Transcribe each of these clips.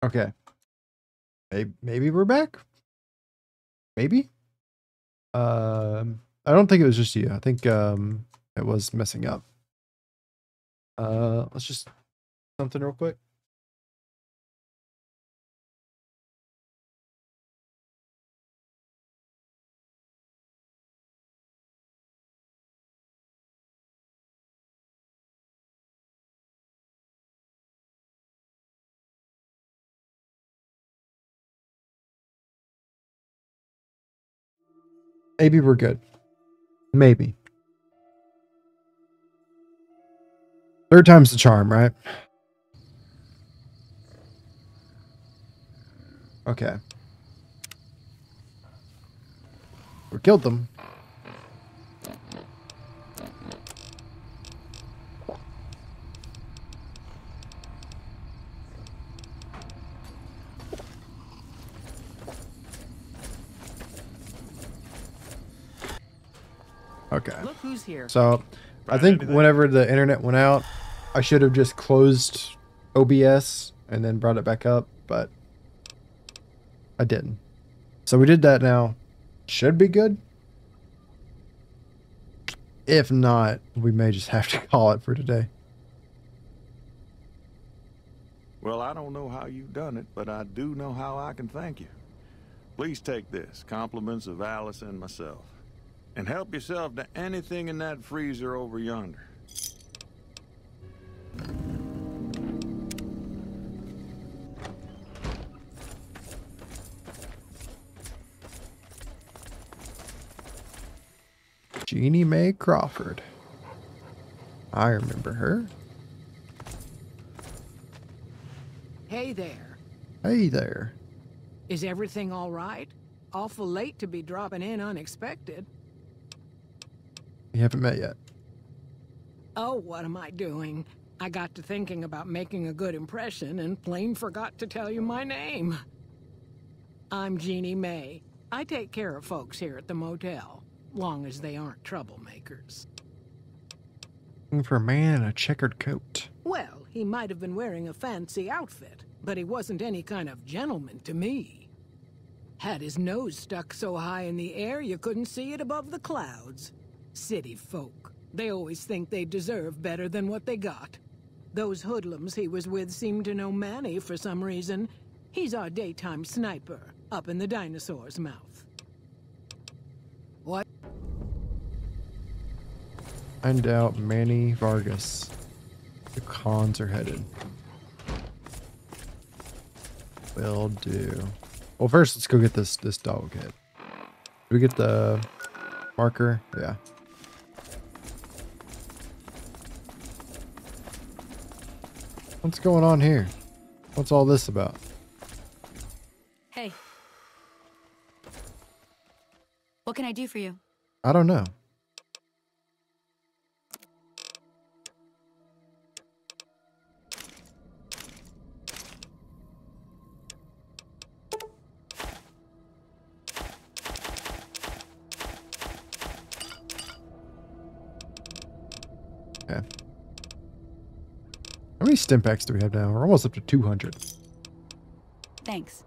Okay. Maybe we're back. Maybe. I don't think it was just you. I think it was messing up. Let's just something real quick. Maybe we're good. Maybe. Third time's the charm, right? Okay. We killed them. Okay. Look who's here. So, I think whenever the internet went out, I should have just closed OBS and then brought it back up, but I didn't. So we did that now. Should be good. If not, we may just have to call it for today. Well, I don't know how you've done it, but I do know how I can thank you. Please take this, compliments of Alice and myself. And help yourself to anything in that freezer over yonder. Jeannie Mae Crawford. I remember her. Hey there. Hey there. Is everything all right? Awful late to be dropping in unexpected. We haven't met yet. Oh, what am I doing? I got to thinking about making a good impression and plain forgot to tell you my name. I'm Jeannie Mae. I take care of folks here at the motel, long as they aren't troublemakers. Looking for a man in a checkered coat. Well, he might have been wearing a fancy outfit, but he wasn't any kind of gentleman to me. Had his nose stuck so high in the air you couldn't see it above the clouds. City folk. They always think they deserve better than what they got. Those hoodlums he was with seem to know Manny for some reason. He's our daytime sniper, up in the dinosaur's mouth. What? Find out Manny Vargas. The cons are headed. Will do. Well, first let's go get this dog head. Do we get the marker? Yeah. What's going on here? What's all this about? Hey. What can I do for you? I don't know. Okay. How many stim packs do we have now? We're almost up to 200. Thanks.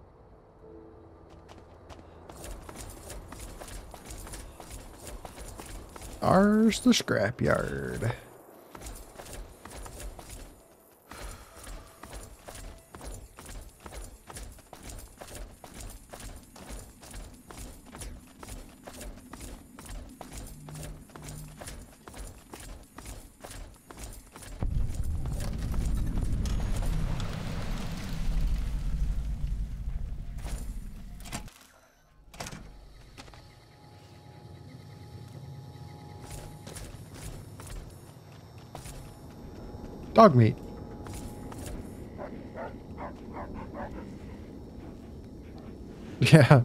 Ours the scrapyard. Dog meat. Yeah.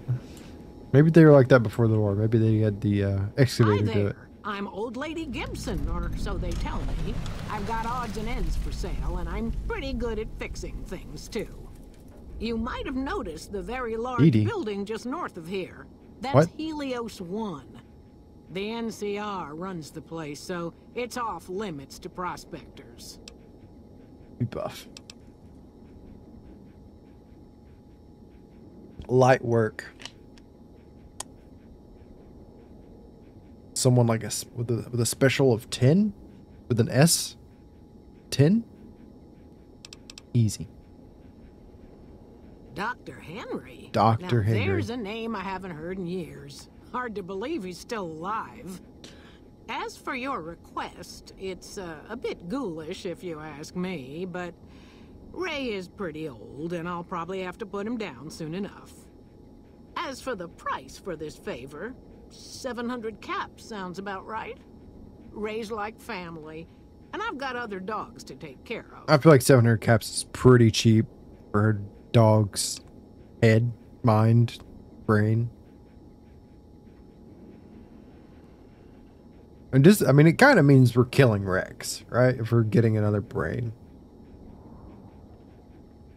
Maybe they were like that before the war. Maybe they had the excavator do it. I'm Old Lady Gibson, or so they tell me. I've got odds and ends for sale, and I'm pretty good at fixing things, too. You might have noticed the very large building just north of here. That's Helios 1. The NCR runs the place, so it's off limits to prospectors. Be buff. light work. Someone like us with a special of 10 with an S. 10. Easy. Dr. Henry? Dr. Now, Henry. there's a name I haven't heard in years. Hard to believe he's still alive. As for your request, it's a bit ghoulish if you ask me, but Ray is pretty old, and I'll probably have to put him down soon enough. As for the price for this favor, 700 caps sounds about right. Ray's like family, and I've got other dogs to take care of. I feel like 700 caps is pretty cheap for a dog's head, mind, brain. And just, I mean, it kind of means we're killing Rex, right? If we're getting another brain.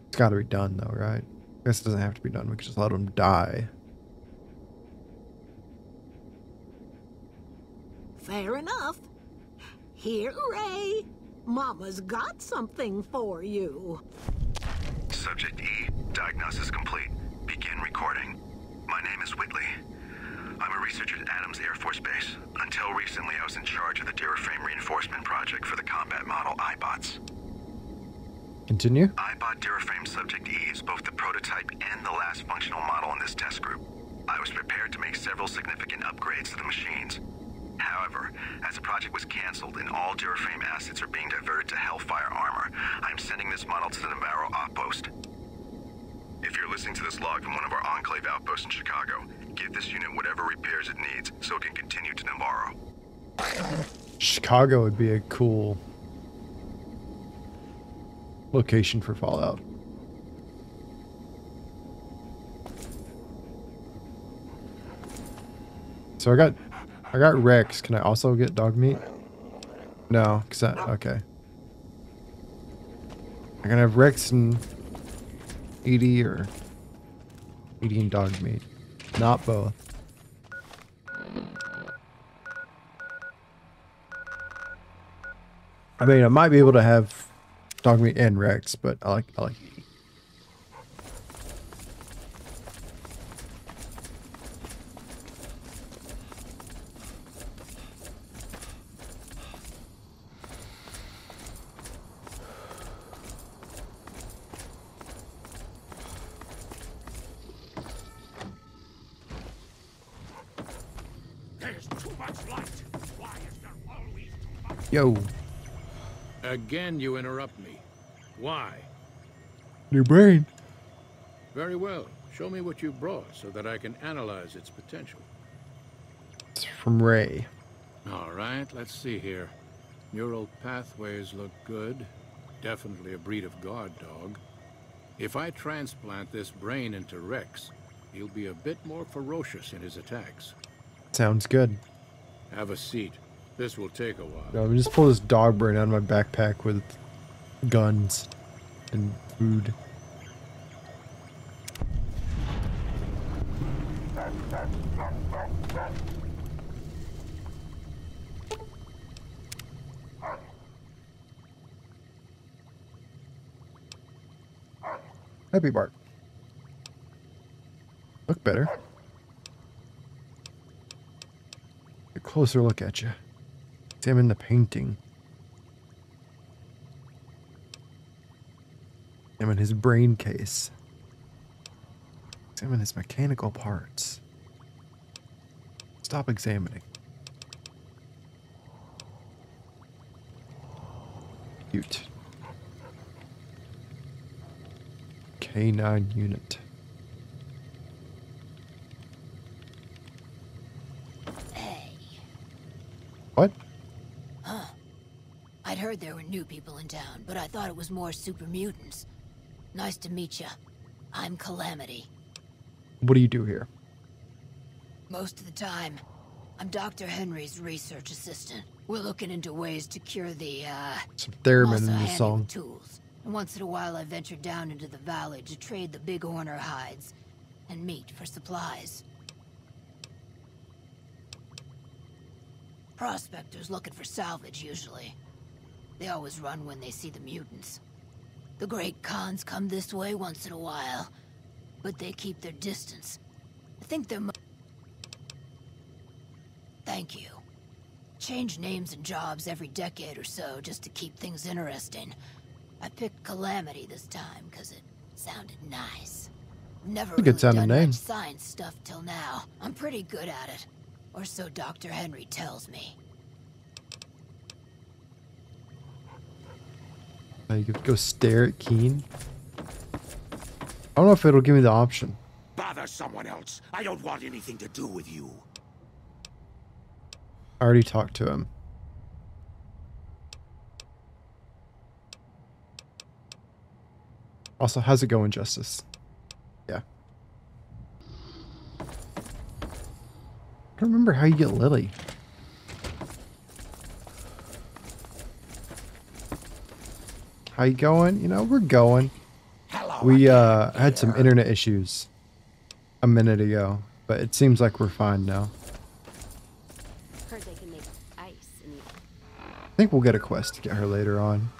It's got to be done, though, right? I guess it doesn't have to be done. We could just let him die. Fair enough. Here, Ray. Mama's got something for you. Subject E, diagnosis complete. Begin recording. My name is Whitley. I'm a researcher at Adams Air Force Base. Until recently, I was in charge of the Duraframe reinforcement project for the combat model iBots. Continue. iBot Duraframe Subject E is both the prototype and the last functional model in this test group. I was prepared to make several significant upgrades to the machines. However, as the project was canceled and all Duraframe assets are being diverted to Hellfire armor, I'm sending this model to the Navarro outpost. If you're listening to this log from one of our Enclave outposts in Chicago, give this unit whatever repairs it needs so it can continue to Navarro. Chicago would be a cool location for Fallout. So I got Rex. Can I also get dog meat? No, cause okay. I can have Rex and Edie or Edie and dog meat. Not both. I mean, I might be able to have dog meat and Rex, but I like Edie. There's too much light. Why is there always too much? Yo, Again, you interrupt me. Why? new brain. Very well. Show me what you brought so that I can analyze its potential. It's from Ray. All right, let's see here. Neural pathways look good. Definitely a breed of guard dog. If I transplant this brain into Rex, he'll be a bit more ferocious in his attacks. Sounds good. Have a seat. This will take a while. No, let me just pull this dog brain out of my backpack with guns and food. Happy Bart. Look better. A closer look at you. Examine the painting. Examine his brain case. Examine his mechanical parts. Stop examining. Cute. K9 unit. Hey. What? I'd heard there were new people in town, but I thought it was more super mutants. Nice to meet ya. I'm Calamity. What do you do here? Most of the time, I'm Dr. Henry's research assistant. We're looking into ways to cure the, Some theremin in muscle the handy song. with tools. And once in a while I venture down into the valley to trade the big horner hides and meat for supplies. Prospectors looking for salvage, usually. They always run when they see the mutants. The Great Khans come this way once in a while. but they keep their distance. I think they're Thank you. Change names and jobs every decade or so just to keep things interesting. I picked Calamity this time because it sounded nice. Never Good really sounding done name. much science stuff till now. I'm pretty good at it. Or so Dr. Henry tells me. You could go stare at Keen. I don't know if it'll give me the option. Bother someone else. I don't want anything to do with you. I already talked to him. Also, how's it going, Justice? Yeah. I don't remember how you get Lily. How you going? You know, we're going. Hello, We had some internet issues a minute ago, but it seems like we're fine now. Heard they can make ice and I think we'll get a quest to get her later on.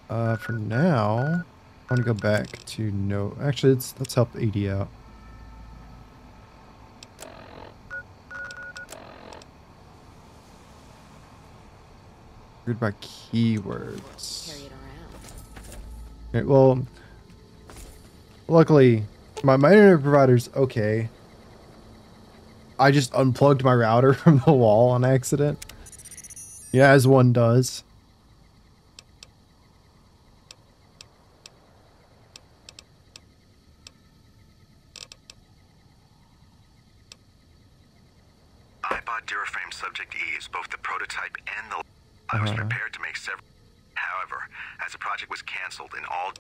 For now, I want to go back to no. Actually, let's help Edie out. Read by keywords. carry it around. Okay, well, luckily, my internet provider's okay. I just unplugged my router from the wall on accident. Yeah, as one does. I bought Duraframe Subject E's, both the prototype and the... I was prepared to make several... However, as the project was canceled in all...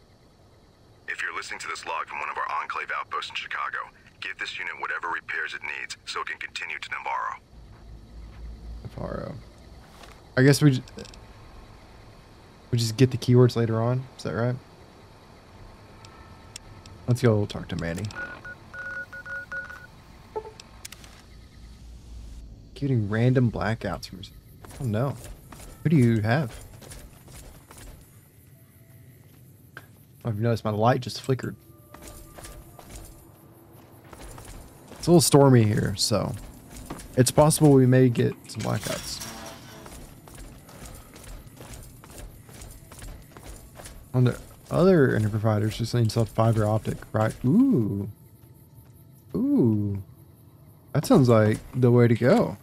If you're listening to this log from one of our Enclave outposts in Chicago, give this unit whatever repairs it needs so it can continue to Navarro. Navarro. I guess we just get the keywords later on. Is that right? Let's go talk to Manny. Getting random blackouts from... Oh no. Who do you have? I've noticed my light just flickered. It's a little stormy here, so it's possible we may get some blackouts. On the other internet providers, just installed fiber optic, right? Ooh. Ooh. That sounds like the way to go.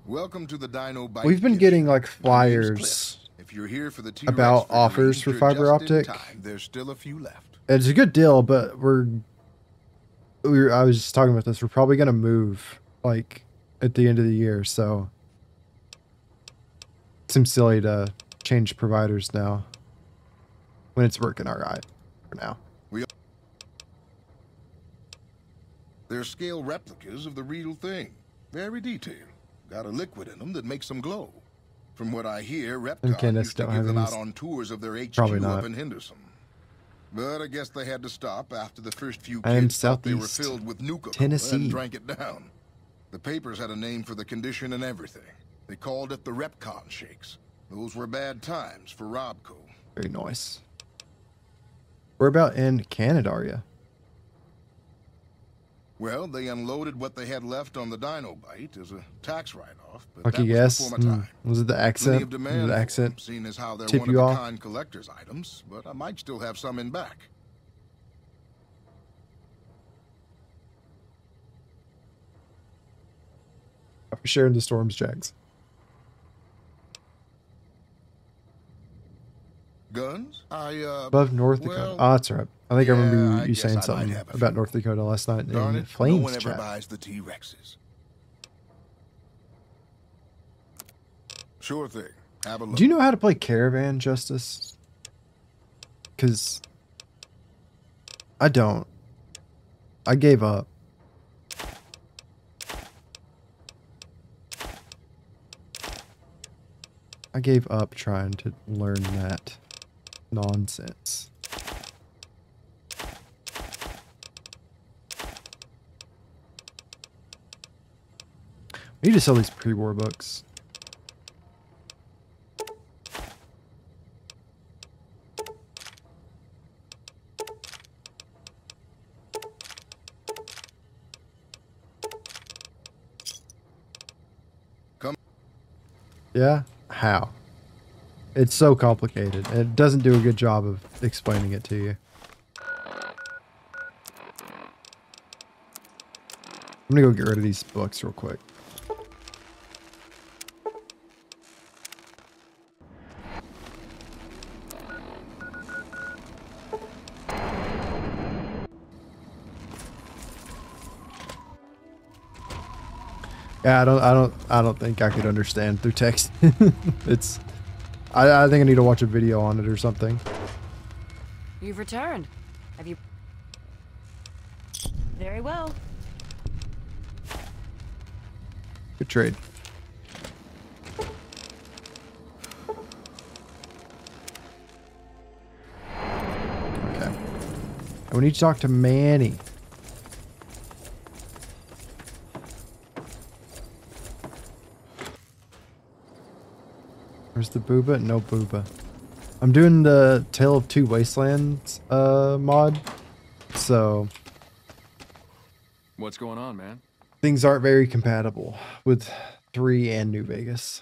Welcome to the Dino Bite. We've been getting like flyers If you're here for the about offers for fiber optic. There's still a few left. It's a good deal, but I was just talking about this. We're probably gonna move like at the end of the year, so it seems silly to change providers now when it's working all right for now. They're scale replicas of the real thing. Very detailed. Got a liquid in them that makes them glow. From what I hear, Repcon used to give them out on tours of their HQ up in Henderson. But I guess they had to stop after the first few kids thought they were filled with Nuka-Cola and drank it down. The papers had a name for the condition and everything. They called it the Repcon Shakes. Those were bad times for Robco. Very nice. Where about in Canada are you? Well, they unloaded what they had left on the Dino Bite as a tax write-off. Lucky guess. Was it the accent? Did the accent seeing as how they're tip one you of off? a kind collector's items, but I might still have some in back. For sharing the storms, Jags. Guns? Above North Dakota. well, Oh, that's right. I think I remember I you guess saying I might something have a about few. North Dakota last night Darn in it, Flames no one ever chat. buys the T-Rexes. Sure thing. Have a look. Do you know how to play Caravan, Justice? Because I don't. I gave up. I gave up trying to learn that nonsense. We need to sell these pre-war books. Yeah? How? It's so complicated. And it doesn't do a good job of explaining it to you. I'm gonna go get rid of these books real quick. Yeah, I don't think I could understand through text. It's, I think I need to watch a video on it or something. You've returned. Have you? Very well. Good trade. Okay. And we need to talk to Manny. Where's the booba? No booba. I'm doing the Tale of Two Wastelands mod. So what's going on, man? Things aren't very compatible with 3 and New Vegas.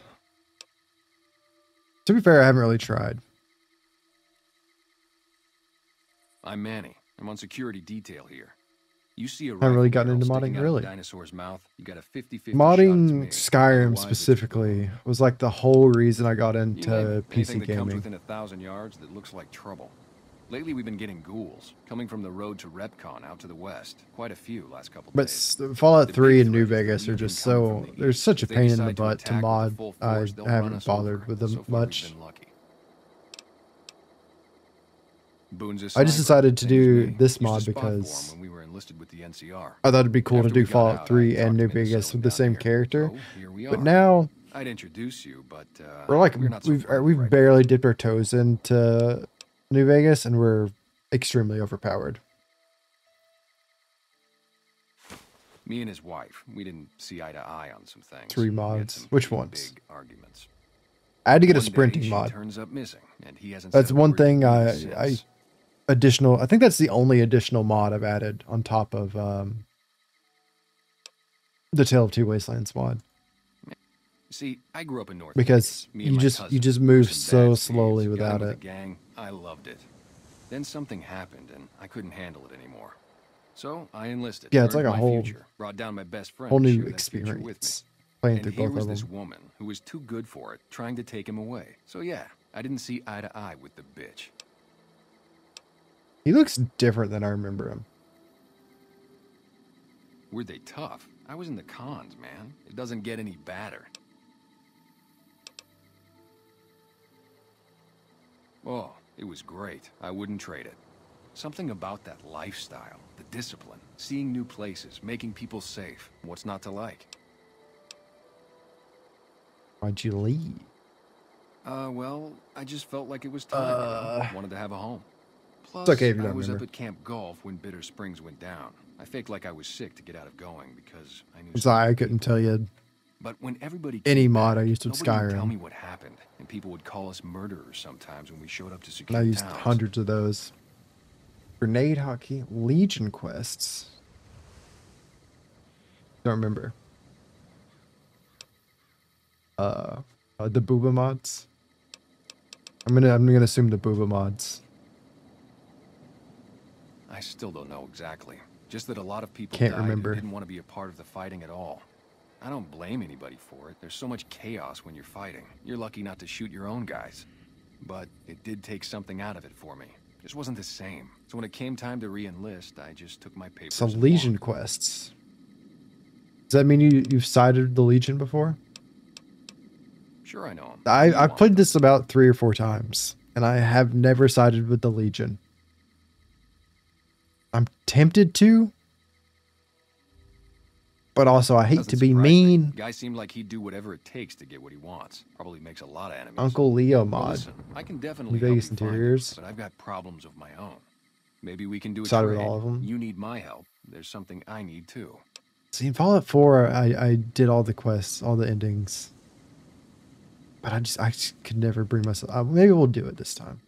To be fair, I haven't really tried. I'm Manny. I'm on security detail here. You see a haven't really gotten into modding, really. Dinosaur's mouth. You got a 50-50 modding Skyrim specifically was like the whole reason I got into PC that gaming. Comes within 1,000 yards that looks like trouble. Lately, we've been getting ghouls coming from the road to Repcon out to the west. Quite a few last couple days. But Fallout 3 and New Vegas are just so... There's such a pain in the butt to mod. I haven't bothered with them much. I just decided to do this mod because I thought it'd be cool to do Fallout 3 and New Vegas with the same character. But now I'd introduce you, but we're like we've barely dipped our toes into New Vegas and we're extremely overpowered. Me and his wife, we didn't see eye to eye on some things. 3 mods. Which ones? Big arguments. I had to get a sprinting mod. Turns up missing, and he hasn't That's one thing I think that's the only additional mod I've added on top of the Tale of Two Wastelands mod. See, I grew up in North because you just move so slowly without it. Gang, I loved it. Then something happened and I couldn't handle it anymore. So I enlisted. Yeah, it's like a whole brought down my best friend, whole new experience playing through both of them. Here was this woman who was too good for it, trying to take him away. So yeah, I didn't see eye to eye with the bitch. He looks different than I remember him. Were they tough? I was in the cons, man. It doesn't get any badder. Oh, it was great. I wouldn't trade it. Something about that lifestyle, the discipline, seeing new places, making people safe. What's not to like? Why'd you leave? Well, I just felt like it was time. Wanted to have a home. Plus, it's okay if you don't I was remember. up at Camp Golf when Bitter Springs went down. I faked like I was sick to get out of going because I knew. I'm sorry, I couldn't tell you. But when everybody any mod I used with Skyrim, tell me Skyrim. what happened, and people would call us murderers sometimes when we showed up to And secure I used towns. hundreds of those. Grenade hockey, Legion quests. Don't remember. The Booba mods. I'm gonna assume the Booba mods. I still don't know exactly. Just that a lot of people Can't died remember. who didn't want to be a part of the fighting at all. I don't blame anybody for it. There's so much chaos when you're fighting. You're lucky not to shoot your own guys. But it did take something out of it for me. Just wasn't the same. So when it came time to re-enlist, I just took my papers. So Legion quests. Does that mean you've sided the Legion before? Sure, I know him. I've played this about 3 or 4 times, and I have never sided with the Legion. I'm tempted to, but also I hate to be mean. Guy seemed like he'd do whatever it takes to get what he wants. Probably makes a lot of enemies. Uncle Leo mod. Listen, I can definitely New help Vegas you find interiors. them, but I've got problems of my own. Maybe we can do a Sided trade. with all of them. You need my help. There's something I need too. See, in Fallout 4, I did all the quests, all the endings. But I just could never bring myself. Maybe we'll do it this time.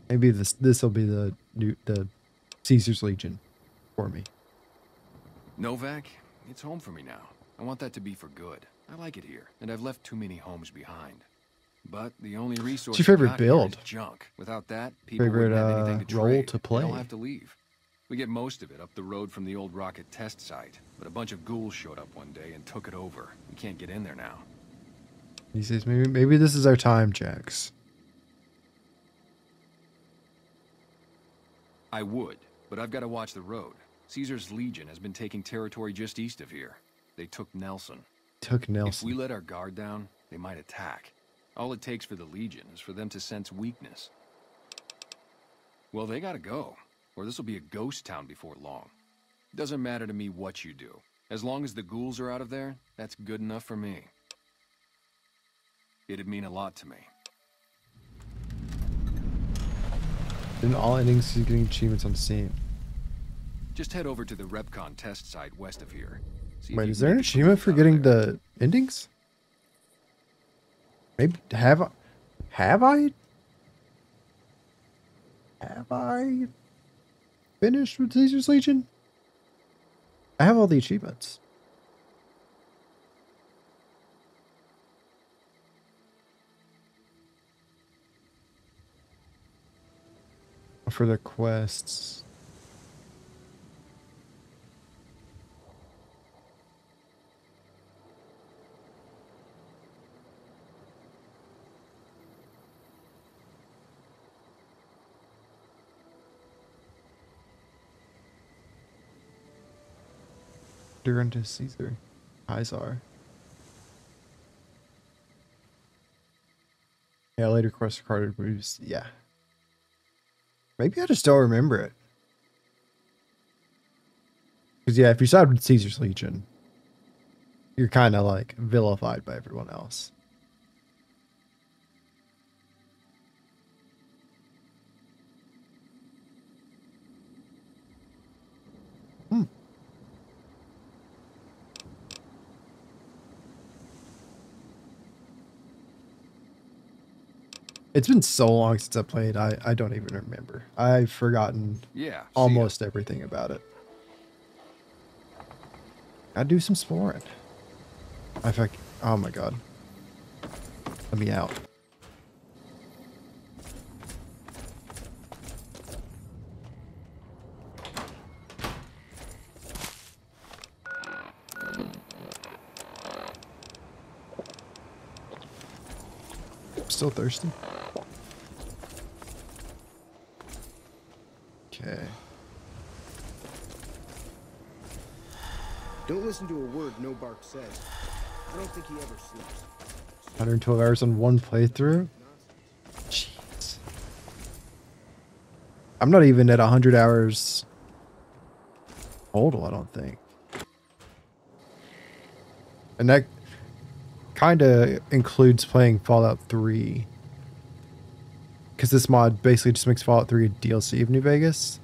Maybe this will be the Caesar's Legion for me. Novak, it's home for me now. I want that to be for good. I like it here, and I've left too many homes behind. But the only resource What's your favorite we got here build? is junk. Without that, people Favorite wouldn't have anything to role trade. to play? They all have to leave. We get most of it up the road from the old rocket test site, but a bunch of ghouls showed up one day and took it over. We can't get in there now. He says, maybe this is our time, Jax. I would, but I've got to watch the road. Caesar's Legion has been taking territory just east of here. They took Nelson. If we let our guard down, they might attack. All it takes for the Legion is for them to sense weakness. Well, they gotta go, or this will be a ghost town before long. Doesn't matter to me what you do. As long as the ghouls are out of there, that's good enough for me. It'd mean a lot to me. In all endings, he's getting achievements on Steam. Just head over to the Repcon test site west of here. Wait, is there an achievement for getting the endings? Maybe have I finished with Caesar's Legion? I have all the achievements. For the quests. Unto Caesar. Izar. Yeah, later quest card moves. Yeah. Maybe I just don't remember it. Because, yeah, if you side with Caesar's Legion, you're kind of like vilified by everyone else. It's been so long since I played, I don't even remember. I've forgotten almost everything about it. Gotta do some exploring. Oh my god. Let me out. Still thirsty? Okay. Don't listen to a word No Bark says. I don't think he ever sleeps. 112 hours on one playthrough? Jeez. I'm not even at 100 hours total, I don't think. And that kind of includes playing Fallout 3. Because this mod basically just makes Fallout 3 a DLC of New Vegas.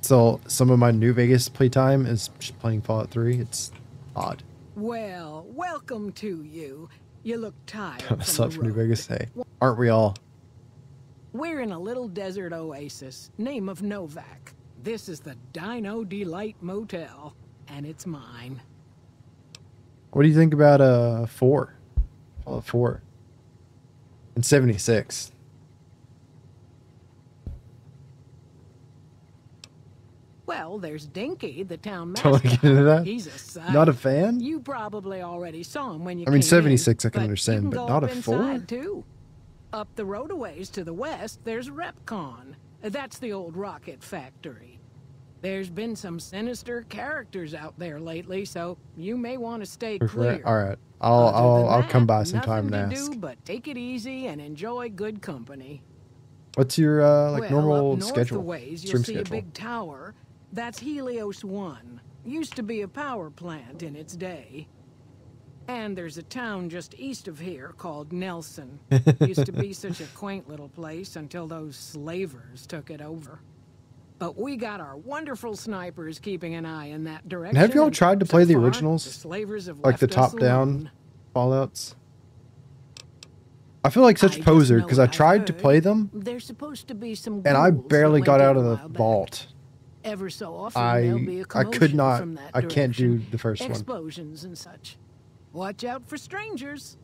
So some of my New Vegas playtime is just playing Fallout 3. It's odd. Well, welcome to you. You look tired. What's up from New Vegas? Hey, aren't we all? We're in a little desert oasis, name of Novak. This is the Dino Delight Motel, and it's mine. What do you think about 4? Fallout 4. And 76. Well, there's Dinky, the town Don't mascot. get into that. He's a sight. Not a fan? You probably already saw him when you I mean, came 76 in, I can understand, you can but go not a up 4? inside, too. Up the road a ways to the west, there's Repcon. That's the old rocket factory. There's been some sinister characters out there lately, so you may want to stay clear. All right, I'll come by sometime and ask. Do but take it easy and enjoy good company. What's your like well, normal up north schedule? A ways, Stream you'll see schedule. a big tower. That's Helios 1. Used to be a power plant in its day. And there's a town just east of here called Nelson. Used to be such a quaint little place until those slavers took it over. But we got our wonderful snipers keeping an eye in that direction. And have you all tried to play the far, originals? The slavers have like the left us top-down Fallouts? I feel like such a poser because I tried to play them, There's supposed to be some and I ghouls that barely went got in out a of the while back. vault. Ever so often there'll be a I could commotion not. from that I can't do the first one. Explosions and such. Watch out for strangers.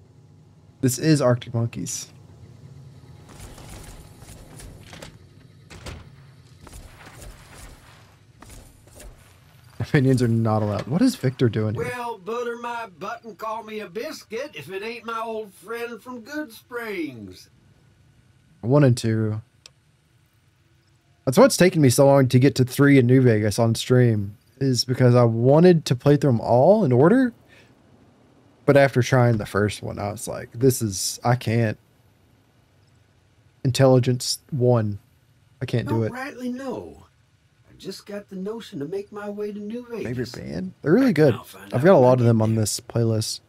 This is Arctic Monkeys. Opinions are not allowed. What is Victor doing here? Well, butter my butt and call me a biscuit if it ain't my old friend from Good Springs. 1 and 2. That's why it's taken me so long to get to 3 in New Vegas on stream, is because I wanted to play through them all in order. But after trying the first one, I was like, I can't. Intelligence 1. I can't do it. Rightly no. I just got the notion to make my way to New Vegas. Favorite band? They're really good. I've got a lot of them on this playlist.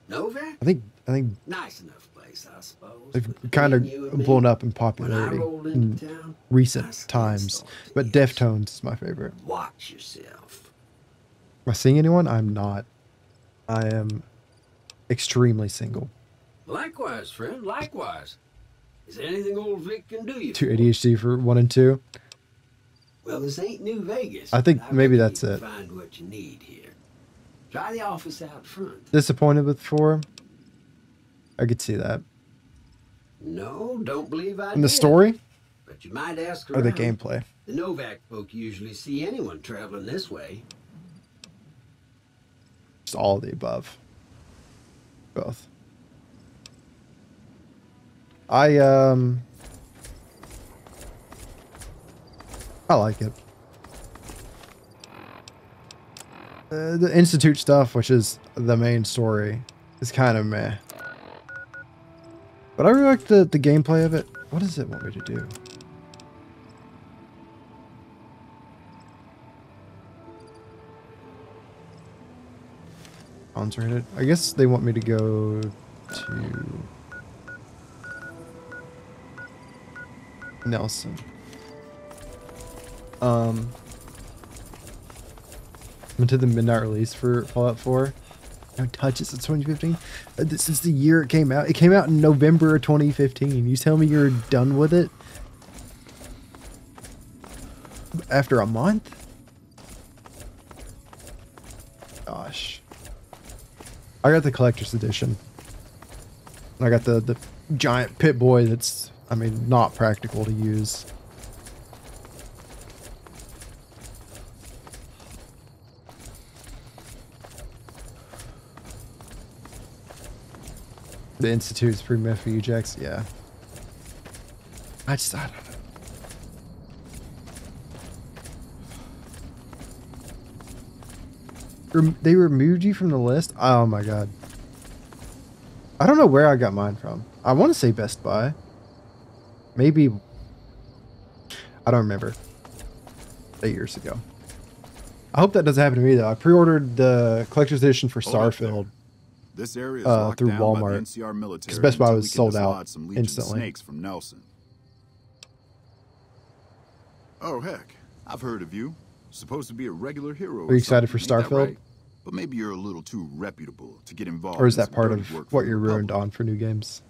Novak? I think nice enough place, I suppose. they've kind of blown up in popularity in recent times. But Deftones is my favorite. Watch yourself. Am I seeing anyone? I'm not. I am extremely single. Likewise, friend, likewise. Is there anything old Vic can do you? 2 ADHD for 1 and 2. Well, this ain't New Vegas. I think maybe that's it. Find what you need here. Try the office out front. Disappointed with 4. I could see that. No, don't believe I In the did. story? But you might ask Or the around. gameplay? The Novak folk usually see anyone traveling this way. Just all of the above. Both. I like it. The Institute stuff, which is the main story, is kind of meh. But I really like the gameplay of it. What does it want me to do? Concentrated. I guess they want me to go to Nelson. Into the midnight release for Fallout 4. No touches since 2015. This is the year it came out. It came out in November of 2015. You tell me you're done with it after a month? Gosh. I got the collector's edition. I got the giant pit boy that's, I mean, not practical to use. The Institute's pretty meant for you, Jax. Yeah. I don't know. They removed you from the list? Oh my god. I don't know where I got mine from. I want to say Best Buy. Maybe. I don't remember. 8 years ago. I hope that doesn't happen to me though. I pre-ordered the collector's edition for Starfield. This area is locked through down by the Walmart. NCR military Because Best Buy until was we can sold dislodge out some Legion instantly. snakes from Nelson. Oh heck, I've heard of you. Supposed to be a regular hero. Are you excited for Ain't that Starfield? right? But maybe you're a little too reputable to get involved. Or is in that some part dirty of work for what the you're ruined Republic. on for new games?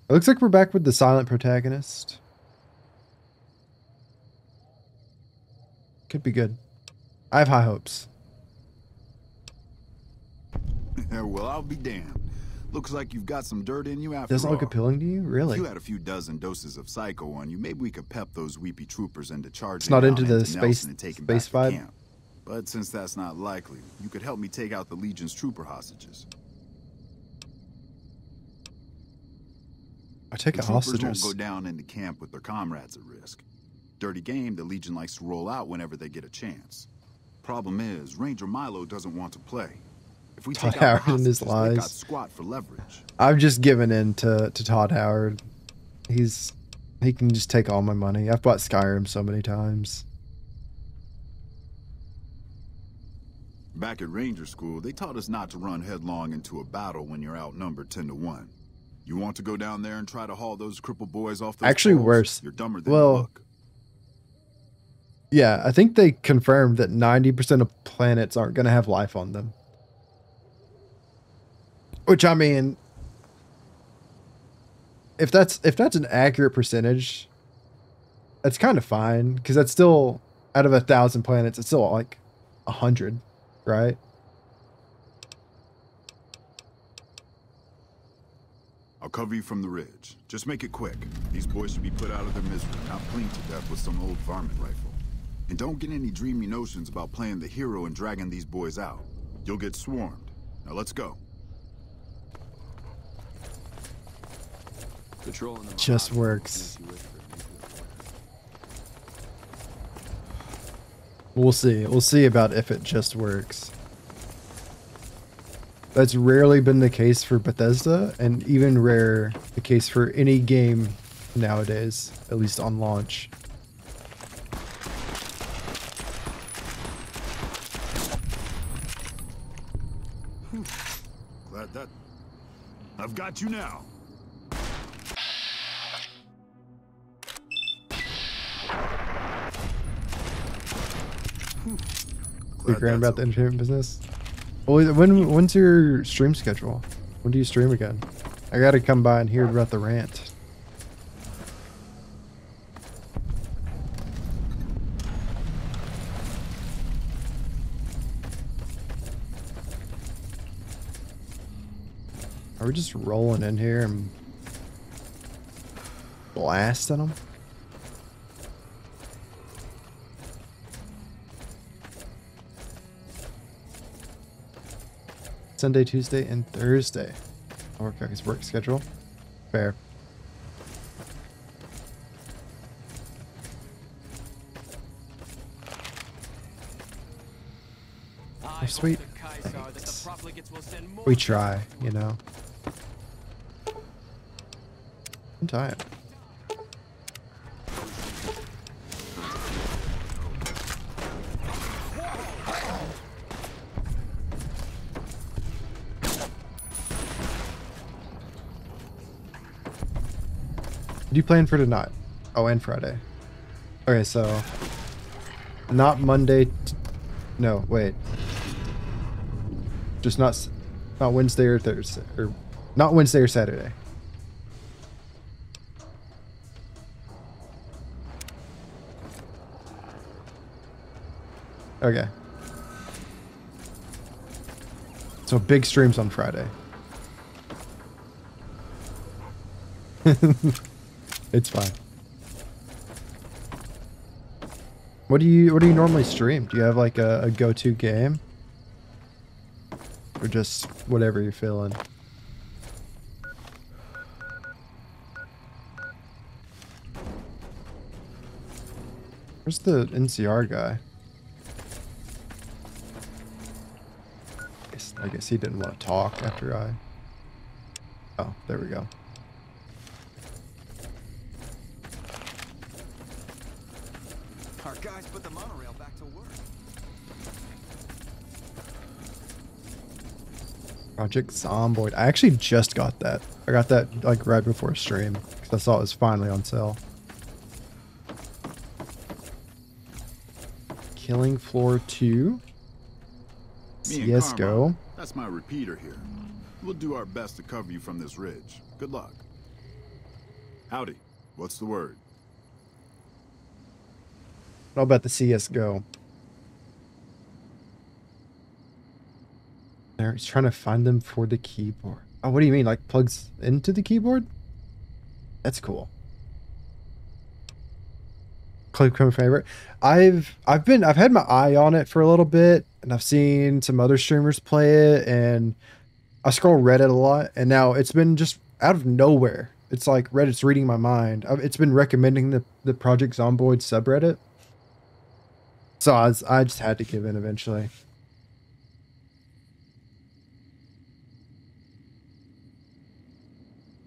It looks like we're back with the silent protagonist. Could be good. I have high hopes. Well, I'll be damned. Looks like you've got some dirt in you after Doesn't all. look appealing to you? Really? If you had a few dozen doses of Psycho on you, maybe we could pep those weepy troopers into charging It's not down into the into space- Nelson and taking space back the vibe? camp. But since that's not likely, you could help me take out the Legion's trooper hostages. I take The a troopers hostages. won't go down into camp with their comrades at risk. Dirty game the Legion likes to roll out whenever they get a chance. Problem is, Ranger Milo doesn't want to play. If we Todd take out the Howard and his hostages, they got lies. squat for leverage. I've just given in to Todd Howard. He can just take all my money. I've bought Skyrim so many times. Back at Ranger School, they taught us not to run headlong into a battle when you're outnumbered 10-1. You want to go down there and try to haul those crippled boys off those Actually, poles? worse. You're dumber than Well, you look. Yeah, I think they confirmed that 90% of planets aren't going to have life on them. Which, I mean, if that's an accurate percentage, That's kind of fine because that's still out of 1,000 planets. It's still like 100, right? I'll cover you from the ridge. Just make it quick. These boys should be put out of their misery, not cleaned to death with some old varmint rifle. And don't get any dreamy notions about playing the hero and dragging these boys out. You'll get swarmed. Now let's go. Just works. We'll see. We'll see about if it just works. That's rarely been the case for Bethesda, and even rare the case for any game nowadays, at least on launch. Glad that... I've got you now. You're grand about the entertainment business? Well, when's your stream schedule? When do you stream again? I gotta come by and hear about the rant. Are we just rolling in here and blasting them? Sunday, Tuesday, and Thursday. I'll work out his work schedule. Fair. Oh, sweet. Thanks. We try, you know. I'm tired. What do you plan for tonight? Oh, and Friday. Okay, so not Monday. No, wait. Just not Wednesday or Thursday, or not Wednesday or Saturday. Okay. So big streams on Friday. It's fine. What do you normally stream? Do you have like a go-to game? Or just whatever you're feeling? Where's the NCR guy? I guess he didn't want to talk after I... Oh, there we go. Our guys put the monorail back to work. Project Zomboid. I actually just got that. I got that like right before stream because I saw it was finally on sale. Killing Floor 2. CSGO. That's my repeater here. We'll do our best to cover you from this ridge. Good luck. Howdy. What's the word? What about the CSGO? There, he's trying to find them for the keyboard. Oh, what do you mean? Like plugs into the keyboard? That's cool. Clip favorite. I've had my eye on it for a little bit, and I've seen some other streamers play it, and I scroll Reddit a lot, and now it's been just out of nowhere. It's like Reddit's reading my mind. It's been recommending the Project Zomboid subreddit. So I just had to give in eventually.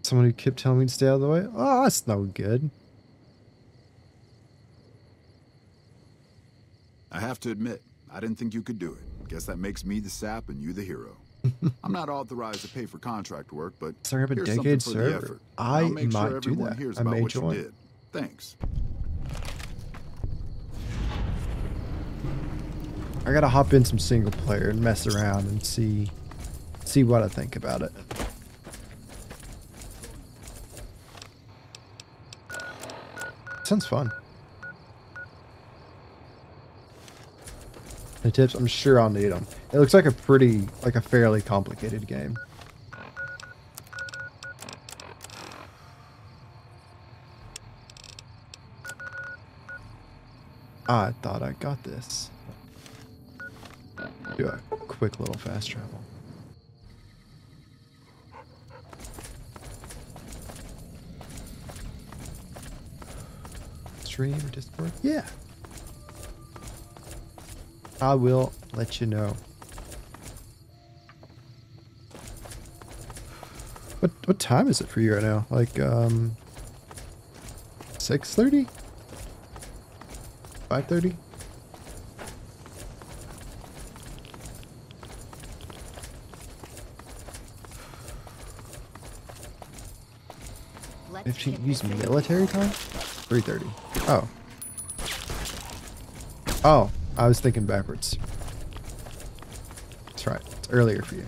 Someone who kept telling me to stay out of the way? Oh, that's no good. I have to admit, I didn't think you could do it. Guess that makes me the sap and you the hero. I'm not authorized to pay for contract work, but Sorry, I have a decade server. I might do that. I may join. Thanks. I gotta hop in some single player and mess around and see what I think about it. Sounds fun. the tips, I'm sure I'll need them. It looks like a fairly complicated game. I thought I got this. Do a quick little fast travel. Stream or Discord? Yeah. I will let you know. What time is it for you right now? Like 6:30? 5:30? If you use military time? 3:30. Oh. Oh, I was thinking backwards. That's right. It's earlier for you.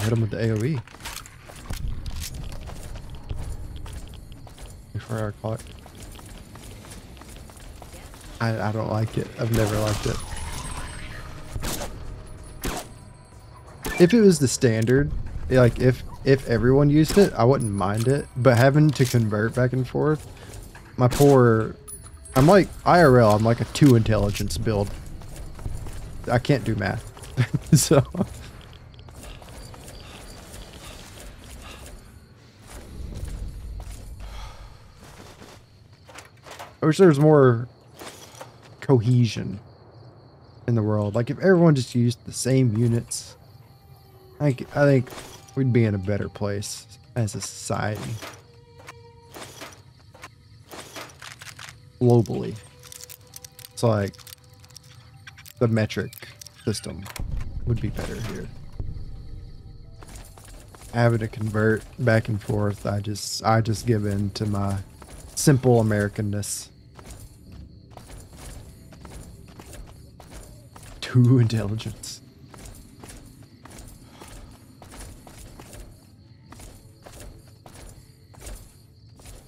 Hit him with the AoE. 24-hour clock. I don't like it. I've never liked it. If it was the standard, like if everyone used it, I wouldn't mind it. But having to convert back and forth, I'm like IRL. I'm like a 2 intelligence build. I can't do math, so. I wish there was more cohesion in the world. Like if everyone just used the same units, I think we'd be in a better place as a society. Globally. It's like the metric system would be better here. Having to convert back and forth, I just give in to my simple Americanness. 2 intelligence.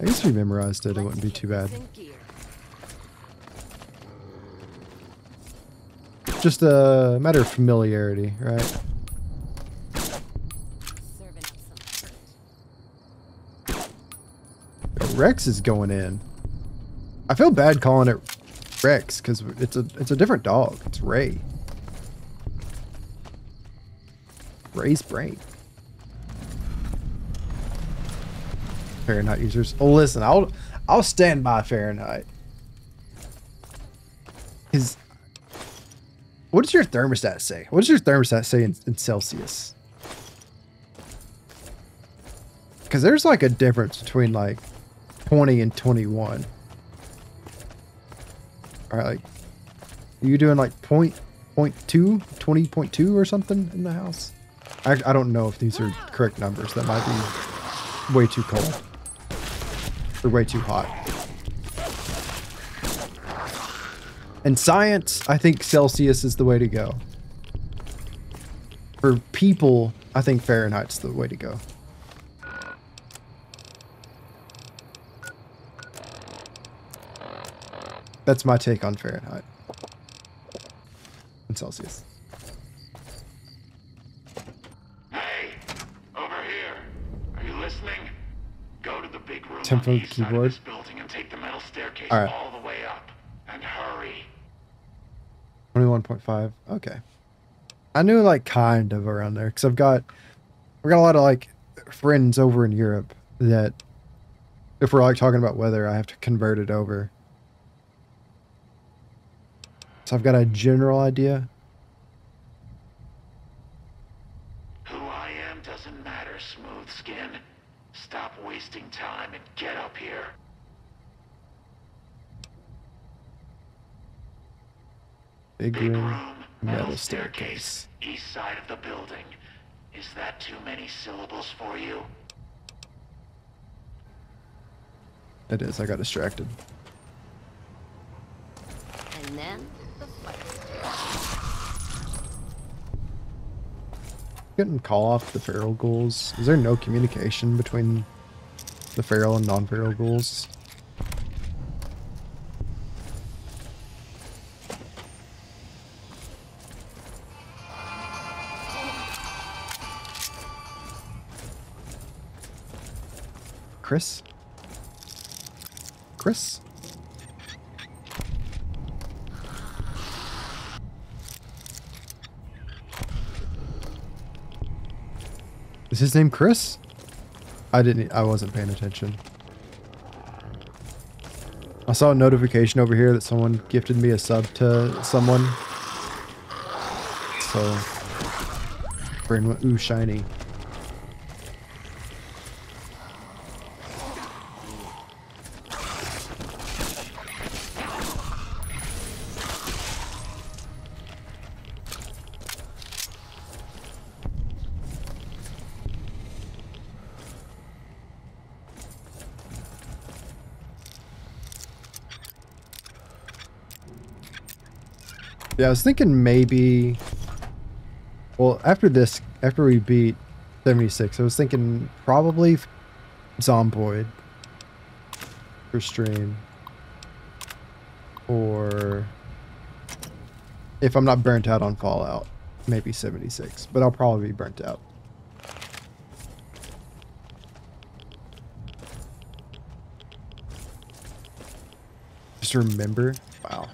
I guess if we memorized it, it wouldn't be too bad. Just a matter of familiarity, right? Rex is going in. I feel bad calling it Rex because it's a different dog. It's Ray. Ray's brain. Fahrenheit users. Oh, listen, I'll stand by Fahrenheit. What does your thermostat say? What does your thermostat say in Celsius? Because there's like a difference between like 20 and 21. All right, like, are you doing like 20.2 or something in the house? I don't know if these are correct numbers. That might be way too cold or way too hot. In science, I think Celsius is the way to go. For people, I think Fahrenheit's the way to go. That's my take on Fahrenheit and Celsius. Hey, over here. Are you listening? Go to the big room Tempo on the east side of keyboard. this building and take the metal staircase All right. all the way up. And hurry. 21.5. Okay. I knew like kind of around there because we got a lot of like friends over in Europe that if we're like talking about weather, I have to convert it over. So I've got a general idea. Who I am doesn't matter, smooth skin. Stop wasting time and get up here. Big room, metal staircase. East side of the building. Is that too many syllables for you? It is. I got distracted. And then Couldn't call off the feral ghouls. Is there no communication between the feral and non-feral ghouls? Chris? Chris? Is his name Chris? I wasn't paying attention. I saw a notification over here that someone gifted me a sub to someone. So, brain went, ooh, shiny. Yeah, I was thinking maybe, well, after we beat 76, I was thinking probably Zomboid for stream, or if I'm not burnt out on Fallout, maybe 76, but I'll probably be burnt out. Just remember, wow.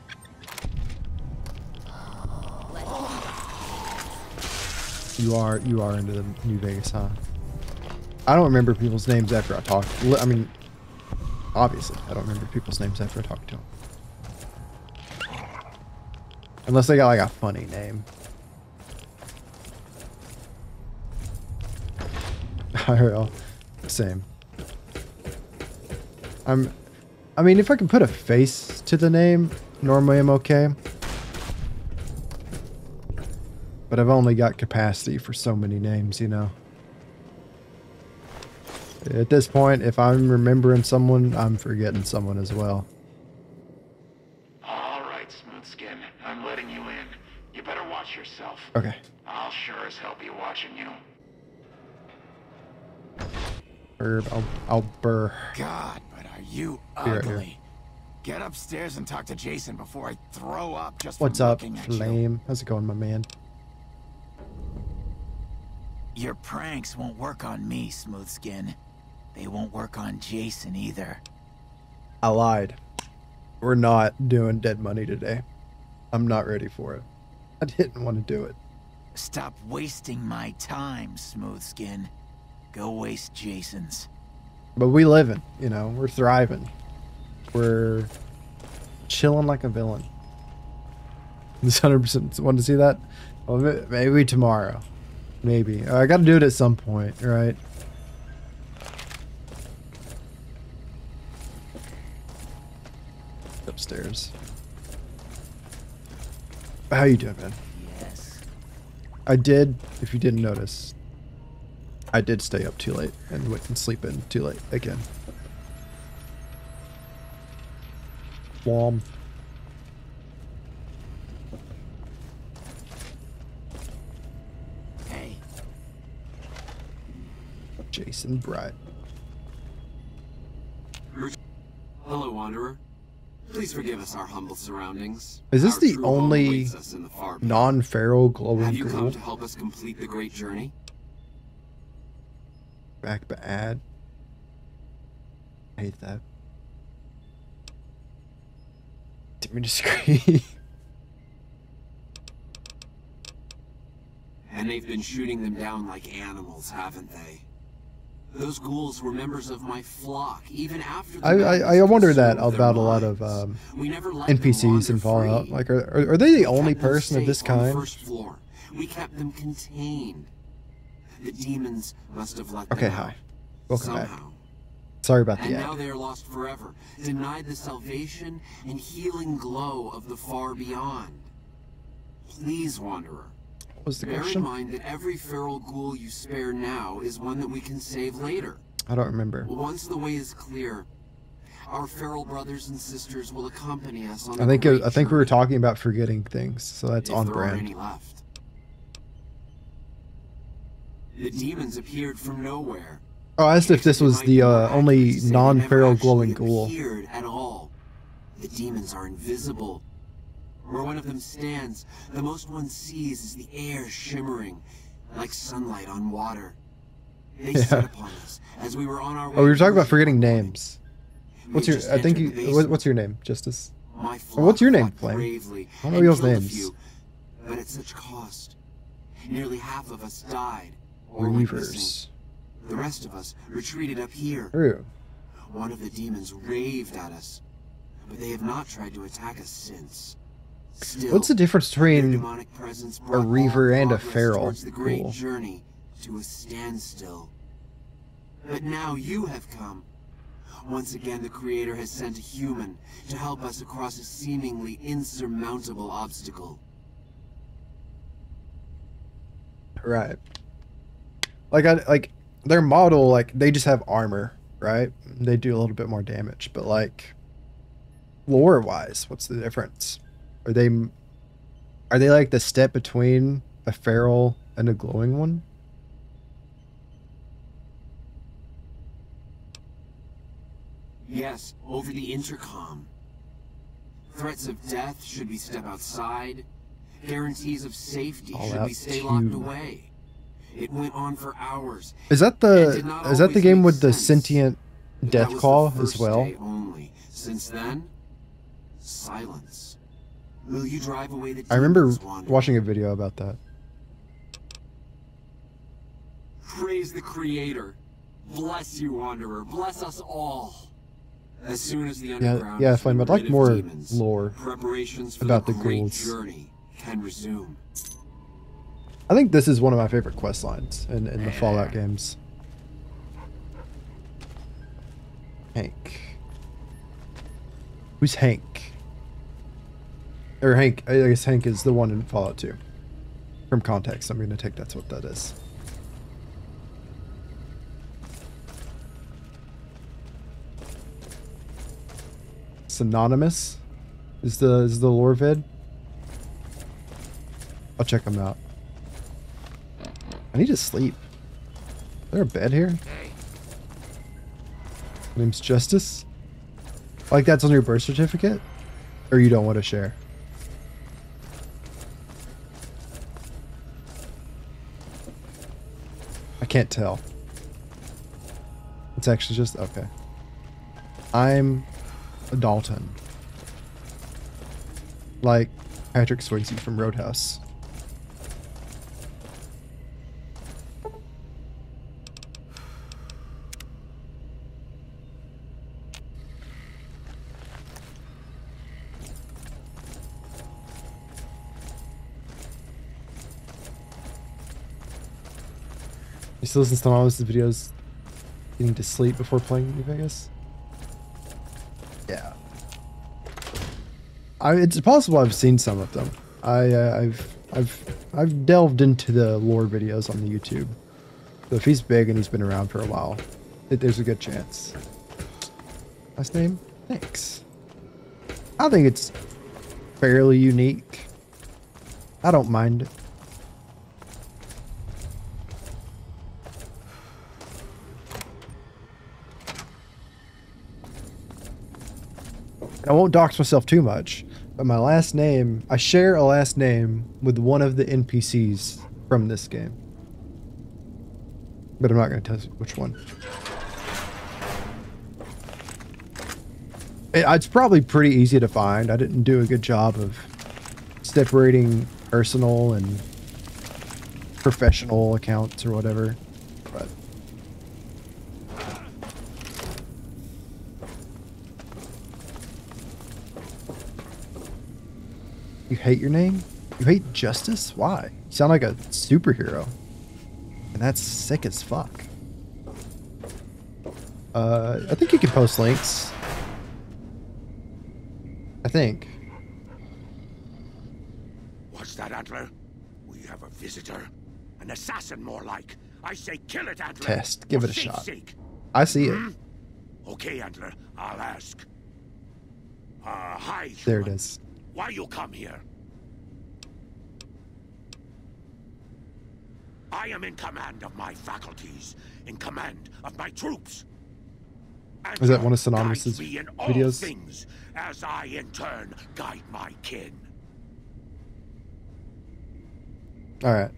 You are into the New Vegas, huh? I don't remember people's names after I talk. I mean, obviously, I don't remember people's names after I talk to them. Unless they got like a funny name. IRL, same. I mean, if I can put a face to the name, normally I'm okay. But I've only got capacity for so many names, you know. At this point, if I'm remembering someone, I'm forgetting someone as well. All right, Smoothskin. I'm letting you in. You better watch yourself. Okay. I'll sure as hell be watching you. Herb, I'll burr. God, but are you Right ugly? here. Get upstairs and talk to Jason before I throw up just What's from up, looking at you. Flame? How's it going, my man? Your pranks won't work on me, Smoothskin. They won't work on Jason either. I lied. We're not doing Dead Money today. I'm not ready for it. I didn't want to do it. Stop wasting my time, Smoothskin. Go waste Jason's. But we living, you know, we're thriving. We're chilling like a villain. This 100% want to see that? Well, maybe tomorrow. Maybe. I gotta do it at some point, right? Upstairs. How you doing, man? Yes. I did, if you didn't notice, I did stay up too late and went and sleep in too late again. Wom. Hey. Jason Bright. Hello, Wanderer. Please forgive us our humble surroundings. Is this Our the true home only awaits us in the far beyond. non-feral glowing Have you come ghoul? to help us complete the great journey? Back bad. I hate that. Didn't mean to scream. And they've been shooting them down like animals, haven't they? Those ghouls were members of my flock, even after the I wonder that consumed their about a lot of We never let them NPCs wander in Fallout. free. Like, are they the We only kept them person of this safe on the kind? first floor. We kept them contained. The demons must have let Okay, them out. hi. Welcome somehow. back. Sorry about And the now ad. they are lost forever, denied the salvation and healing glow of the far beyond. Please, Wanderer, What was the bear question? in mind that every feral ghoul you spare now is one that we can save later. I don't remember. Once the way is clear, Our feral brothers and sisters will accompany us on I think we were talking about forgetting things, so that's on brand. Any left. The demons appeared from nowhere. Oh, I asked if this was the only non-feral glowing ghoul. At all. The demons are invisible. Where one of them stands, the most one sees is the air shimmering, like sunlight on water. They set upon us as we were on our way. Oh, we were talking about forgetting names. What's your? I think you. What's your name, Justice? What's your name, Flame? I don't know y'all's names. But at such cost. Nearly half of us died. Reavers. The rest of us retreated up here. True. One of the demons raved at us, but they have not tried to attack us since. Still, what's the difference between a reaver and a feral? The great journey to a standstill. But now you have come. Once again, the Creator has sent a human to help us across a seemingly insurmountable obstacle. Right. Like their model, like they just have armor, right? They do a little bit more damage, but like lore-wise, what's the difference? Are they like the step between a feral and a glowing one? Yes, over the intercom. Threats of death should we step outside. Guarantees of safety should we stay locked away. It went on for hours. Is that the game with the sentient death claw as well? Only. Since then, silence. Will you drive away the demons, I remember Wanderer? watching a video about that. Praise the Creator. Bless you, Wanderer. Bless us all. As soon as the underground yeah, Flame. I'd like more demons, lore preparations for about the great ghouls. journey can resume. I think this is one of my favorite quest lines in the Fallout games. Hank. Who's Hank? Or Hank, I guess Hank is the one in Fallout 2. From context, I'm going to take that's what that is. Synonymous is the lore vid. I'll check them out. I need to sleep. Is there a bed here? My name's Justice. Like that's on your birth certificate? Or you don't want to share? I can't tell. It's actually just okay. I'm a Dalton. Like Patrick Swayze from Roadhouse. You still listen to all those videos getting to sleep before playing New Vegas? Yeah. It's possible I've seen some of them. I've delved into the lore videos on the YouTube. So if he's big and he's been around for a while, there's a good chance. Last name? Thanks. I think it's fairly unique. I don't mind it. I won't dox myself too much, but my last name, I share a last name with one of the NPCs from this game. But I'm not going to tell you which one. It's probably pretty easy to find. I didn't do a good job of separating personal and professional accounts or whatever, but you hate your name? You hate Justice? Why? You sound like a superhero. And that's sick as fuck. I think you can post links. I think. What's that, Antler? We have a visitor. An assassin, more like. I say kill it, Antler. Test. Give it a shot. I see it. Okay, Antler. I'll ask. Hi, There it human. is. Why you come here? I am in command of my faculties, in command of my troops. Is that one of Guides Synonymous's me in all videos? things, as I in turn guide my kin. Alright.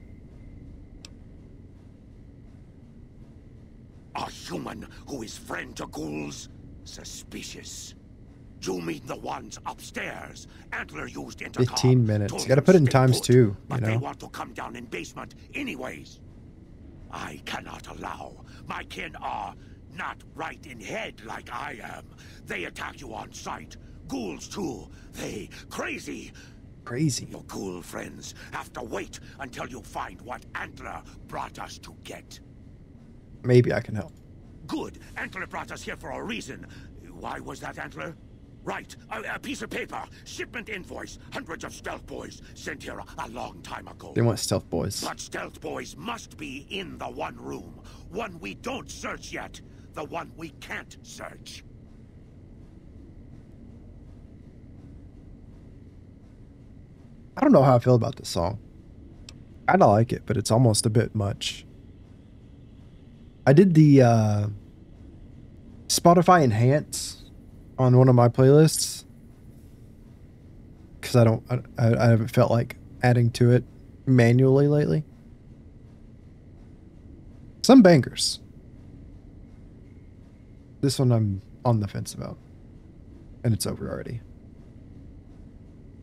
A human who is friend to ghouls? Suspicious. You mean the ones upstairs? Antler used intercom. 15 minutes. Told You gotta them put it in stay times put, 2, you but they know? want to come down in basement anyways. I cannot allow. My kin are not right in head like I am. They attack you on sight. Ghouls too. They crazy. Crazy. Your ghoul friends have to wait until you find what Antler brought us to get. Maybe I can help. Good. Antler brought us here for a reason. Why was that, Antler? Right. A piece of paper. Shipment invoice. Hundreds of stealth boys sent here a long time ago. They want stealth boys. But stealth boys must be in the one room. One we don't search yet. The one we can't search. I don't know how I feel about this song. I don't like it, but it's almost a bit much. I did the Spotify Enhance on one of my playlists because I haven't felt like adding to it manually lately. Some bangers. This one I'm on the fence about, and it's over already.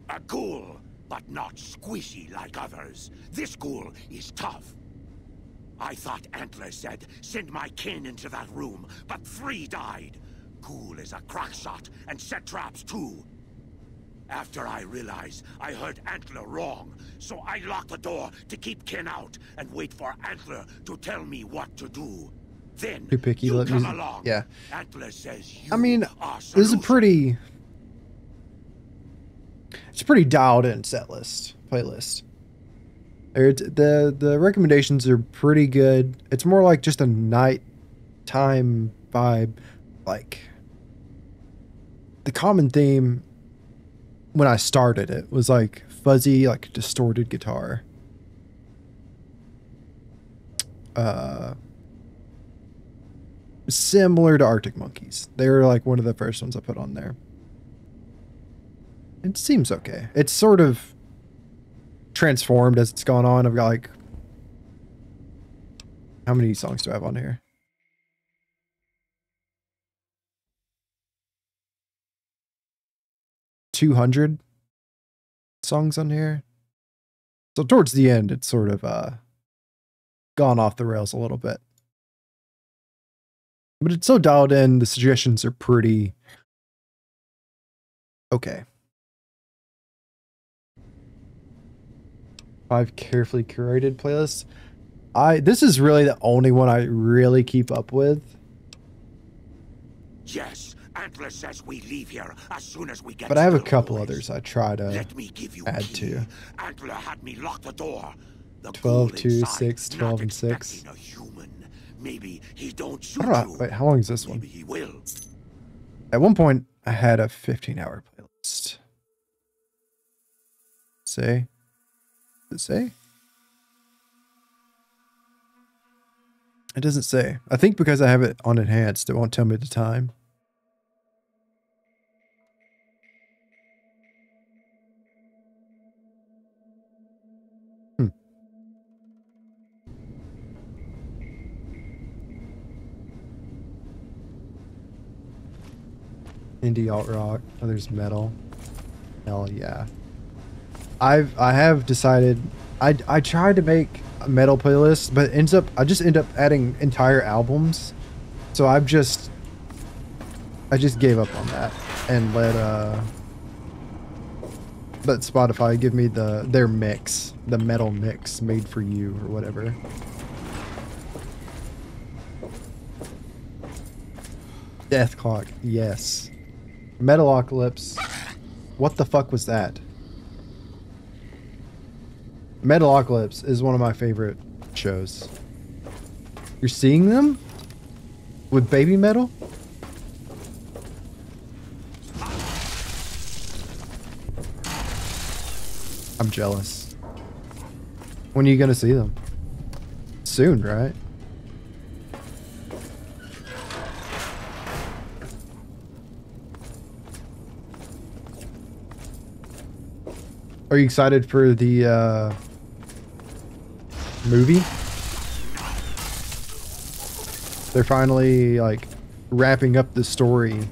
A ghoul, but not squishy like others. This ghoul is tough. I thought Antler said, send my kin into that room, but 3 died. Ghoul is a crack shot and set traps too. After I realized I heard Antler wrong, so I locked the door to keep kin out and wait for Antler to tell me what to do. Then Too picky. you Let come me, along. yeah. Antler says you I mean, are this is a solution. pretty. It's a pretty dialed in playlist. The recommendations are pretty good. It's more like just a nighttime vibe. Like the common theme when I started it was like fuzzy, like distorted guitar. Similar to Arctic Monkeys. They were like one of the first ones I put on there. It seems okay. It's sort of transformed as it's gone on. I've got like, how many songs do I have on here? $200 songs on here. So towards the end, it's sort of gone off the rails a little bit. But it's so dialed in, the suggestions are pretty okay. 5 carefully curated playlists. This is really the only one I really keep up with. Yes, Antler says we leave here as soon as we get. But I have a couple others I try to Let me give you add key. to. Antler had me lock the door. The 12, 2, inside, 6, 12, and 6. expecting a human. Maybe he don't shoot I don't know. you. Wait, how long is this one? Maybe he will. At one point, I had a 15-hour playlist. Say? Does it say? It doesn't say. I think because I have it on enhanced, it won't tell me the time. Indie alt rock. Oh, there's metal. Hell yeah. I have decided I tried to make a metal playlist, but I just end up adding entire albums. So I just gave up on that and let Spotify give me their mix, the metal mix made for you or whatever. Death Clock, yes. Metalocalypse. What the fuck was that? Metalocalypse is one of my favorite shows. You're seeing them? With baby metal? I'm jealous. When are you gonna see them? Soon, right? Are you excited for the movie? They're finally like wrapping up the story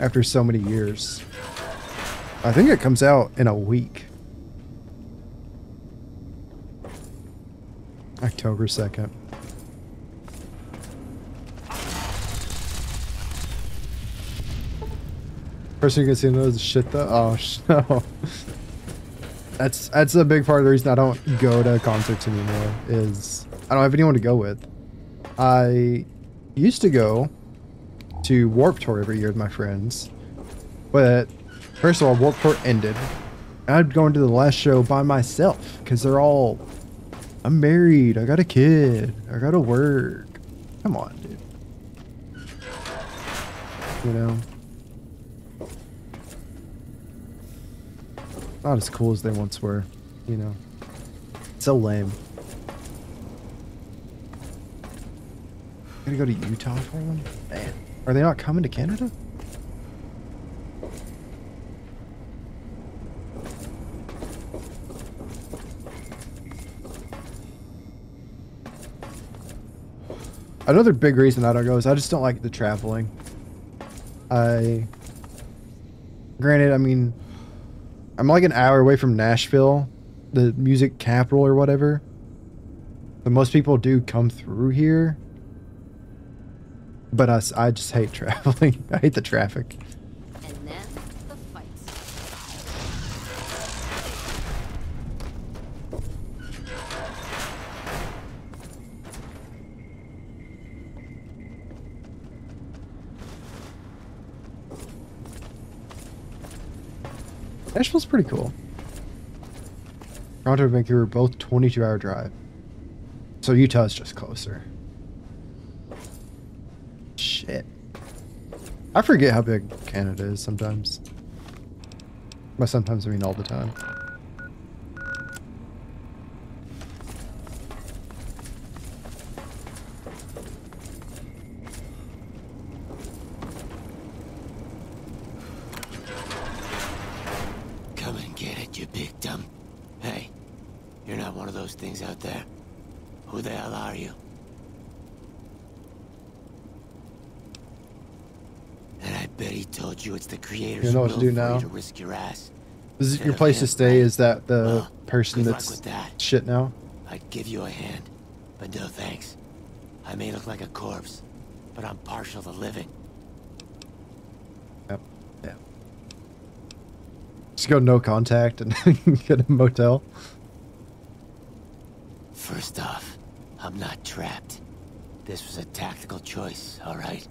after so many years. I think it comes out in a week. October 2nd. Person you can see knows shit though. Oh no. That's a big part of the reason I don't go to concerts anymore, is I don't have anyone to go with. I used to go to Warped Tour every year with my friends, but first of all, Warped Tour ended. I'd go into the last show by myself because they're all, I'm married, I got a kid, I gotta work. Come on, dude. You know? Not as cool as they once were, you know? So lame. Gonna go to Utah for them? Man, are they not coming to Canada? Another big reason I don't go is I just don't like the traveling. Granted, I mean, I'm like an hour away from Nashville, the music capital or whatever. But most people do come through here. But I just hate traveling. I hate the traffic. And then the fights. Nashville's pretty cool. Toronto and Vancouver, both 22-hour drive. So Utah's just closer. Shit. I forget how big Canada is sometimes. By sometimes I mean all the time. Come and get it, you big dumb. Hey, you're not one of those things out there. Who the hell are you? And I bet he told you it's the creator's You know what to do now. to risk your ass. This is your place to stay. Is that the person that's shit now? I'd give you a hand, but no thanks. I may look like a corpse, but I'm partial to living. Yep. Yeah. Just go no contact and get a motel. First off, I'm not trapped. This was a tactical choice, all right?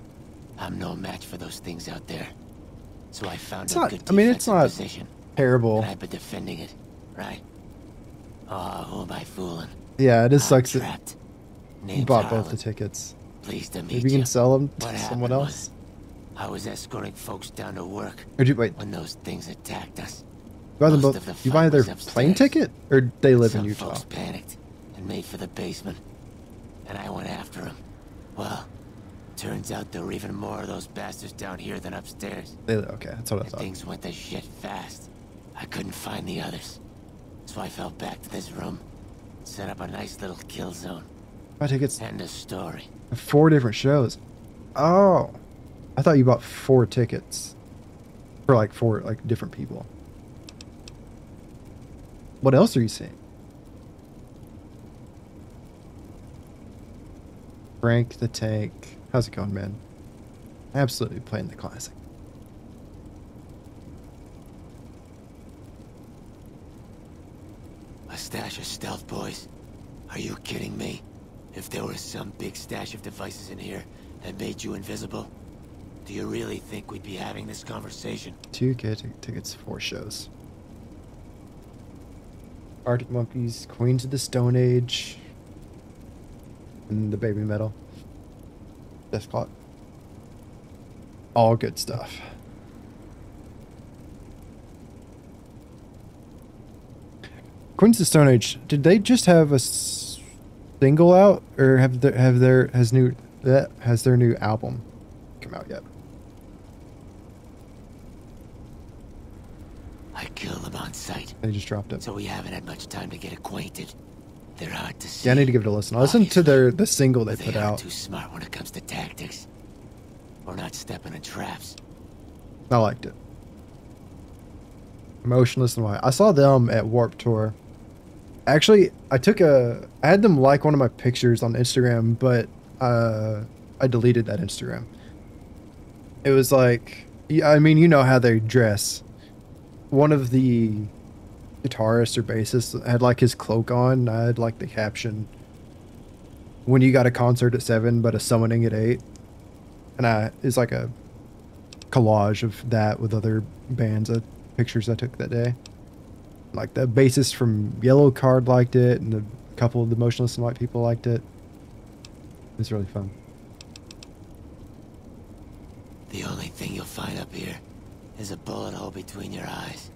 I'm no match for those things out there. So I found a good defensive position. Terrible. And I've been defending it, right? Oh, who am I fooling? Yeah, it is sucks that you bought both the tickets. Pleased to meet Maybe you can sell them to What someone else. I was escorting folks down to work when those things attacked us. You buy them both. You buy their plane ticket, or they live in Utah? Folks panicked and made for the basement, and I went after them. Well, turns out there were even more of those bastards down here than upstairs. Okay, that's what I thought. Things went to shit fast. I couldn't find the others, so I fell back to this room, set up a nice little kill zone. Buy tickets. End of story. 4 different shows. Oh, I thought you bought 4 tickets for like 4 different people. What else are you seeing? Frank the Tank. How's it going, man? Absolutely playing the classic. A stash of stealth boys? Are you kidding me? If there was some big stash of devices in here that made you invisible, do you really think we'd be having this conversation? 2K tickets, 4 shows. Arctic Monkeys, Queens of the Stone Age, and the Baby Metal. Death Clock. All good stuff. Queens of the Stone Age, did they just have a single out, or has their new album come out yet? I kill them on sight. They just dropped it. So we haven't had much time to get acquainted. They're hard to see. Yeah, I need to give it a listen. I listened to the single they put out. Too smart when it comes to tactics. Or not stepping in traps. I liked it. Emotionless and White. I saw them at Warped Tour. Actually, I had them like one of my pictures on Instagram, but I deleted that Instagram. It was like, I mean, you know how they dress. One of the guitarists or bassists had like his cloak on. I had like the caption, "When you got a concert at 7 but a summoning at 8." And it's like a collage of that with other bands, pictures I took that day. Like the bassist from Yellow Card liked it, and a couple of the Motionless and White people liked it. It was really fun. The only thing you'll find up here is a bullet hole between your eyes.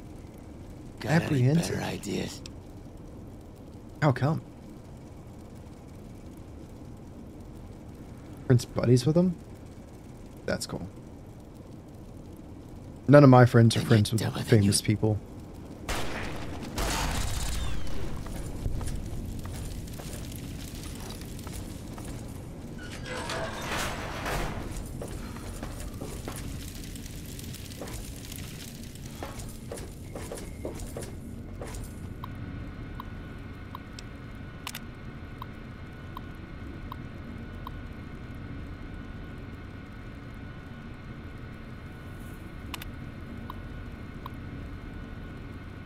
Got any Apprehensive. better ideas? How come? Prince buddies with him? That's cool. None of my friends are friends with famous people.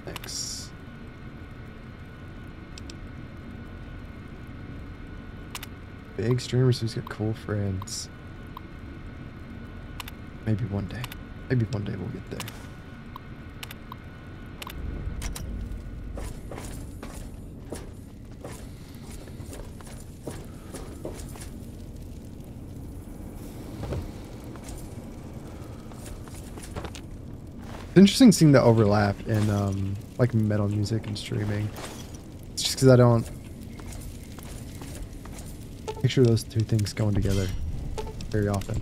Thanks. Big streamers who's got cool friends. Maybe one day. Maybe one day we'll get there. It's interesting seeing the overlap in like metal music and streaming. It's just because I don't picture those two things going together very often.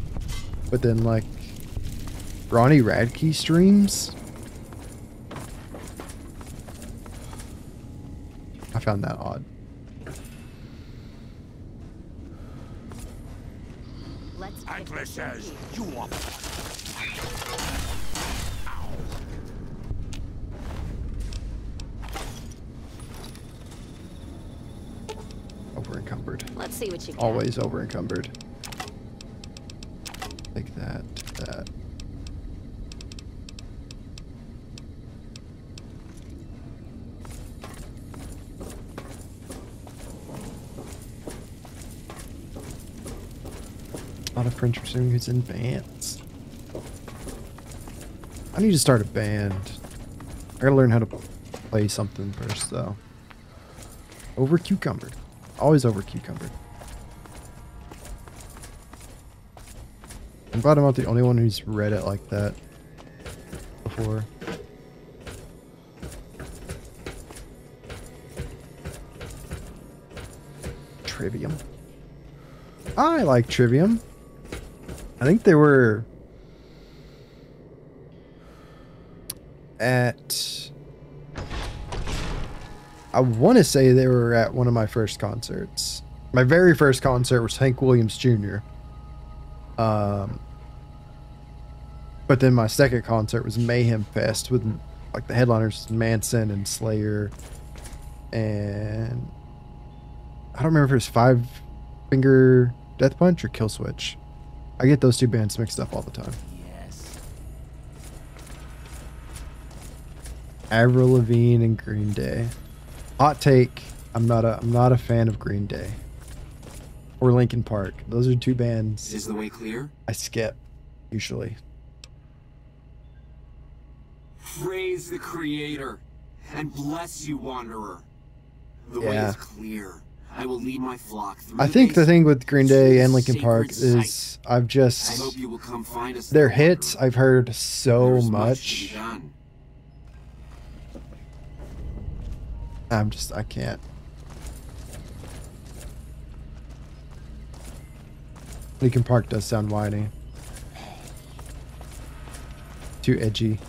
But then like Ronnie Radke streams, I found that odd. Antler says you want. Over encumbered. Let's see what you got. Always over encumbered. Like that, that. A lot of French pursuing who's in bands. I need to start a band. I gotta learn how to play something first, though. Over cucumbered. Always over cucumbered. I'm glad I'm not the only one who's read it like that before. Trivium. I like Trivium. I think they were at... I want to say they were at one of my first concerts. My very first concert was Hank Williams Jr. But then my second concert was Mayhem Fest with like the headliners Manson and Slayer, and I don't remember if it was Five Finger Death Punch or Killswitch. I get those two bands mixed up all the time. Yes. Avril Lavigne and Green Day. Hot take: I'm not a fan of Green Day or Linkin Park. Those are two bands. Is the way clear? I skip usually. Praise the Creator and bless you, Wanderer. The way is clear. I will lead my flock through. I think the thing with Green Day and Linkin Park is I hope you will come find us. Their hits I've heard so much. I can't. Lincoln Park does sound whiny. Too edgy.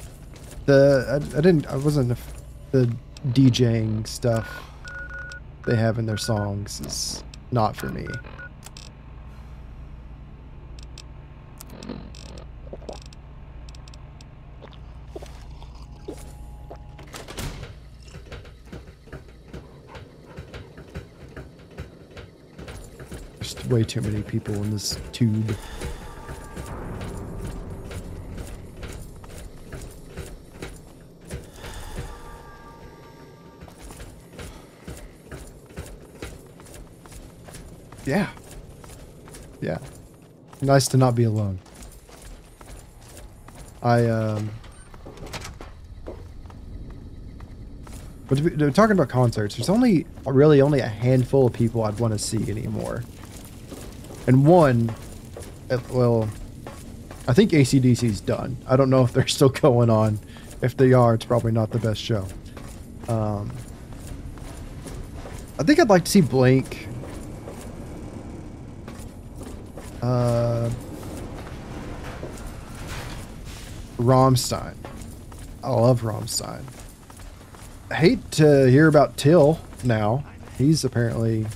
I wasn't the DJing stuff they have in their songs is not for me. There's way too many people in this tube. Yeah. Yeah. Nice to not be alone. But talking about concerts, there's really only a handful of people I'd want to see anymore. And one, well, I think AC/DC's done. I don't know if they're still going on. If they are, it's probably not the best show. I think I'd like to see Blink. Rammstein. I love Rammstein. I hate to hear about Till now. He's apparently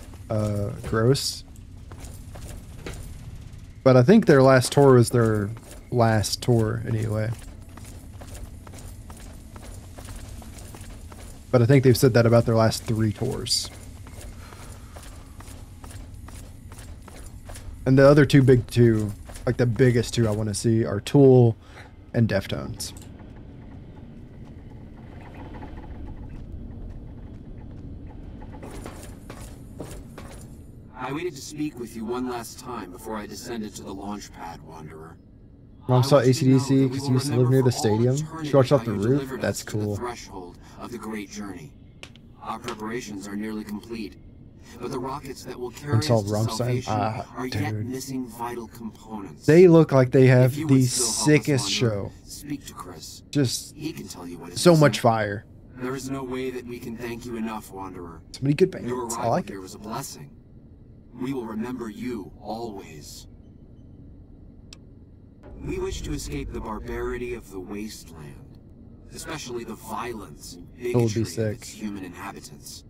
gross. But I think their last tour was their last tour anyway. But I think they've said that about their last 3 tours. And the other two big two, like the biggest two I want to see are Tool and Deftones. I waited to speak with you one last time before I descended to the launch pad, Wanderer. Mom saw AC/DC because he used to live near the stadium. She watched off the roof. That's cool. The threshold of the great journey. Our preparations are nearly complete, but the rockets that will carry us to salvation are yet missing vital components. They look like they have the sickest show. Speak to Chris. Just he can tell you what is so much fire. There is no way that we can thank you enough, Wanderer. So many good bands. Your I arrival like it. here was a blessing. We will remember you always. We wish to escape the barbarity of the wasteland, especially the violence and bigotry of its human inhabitants.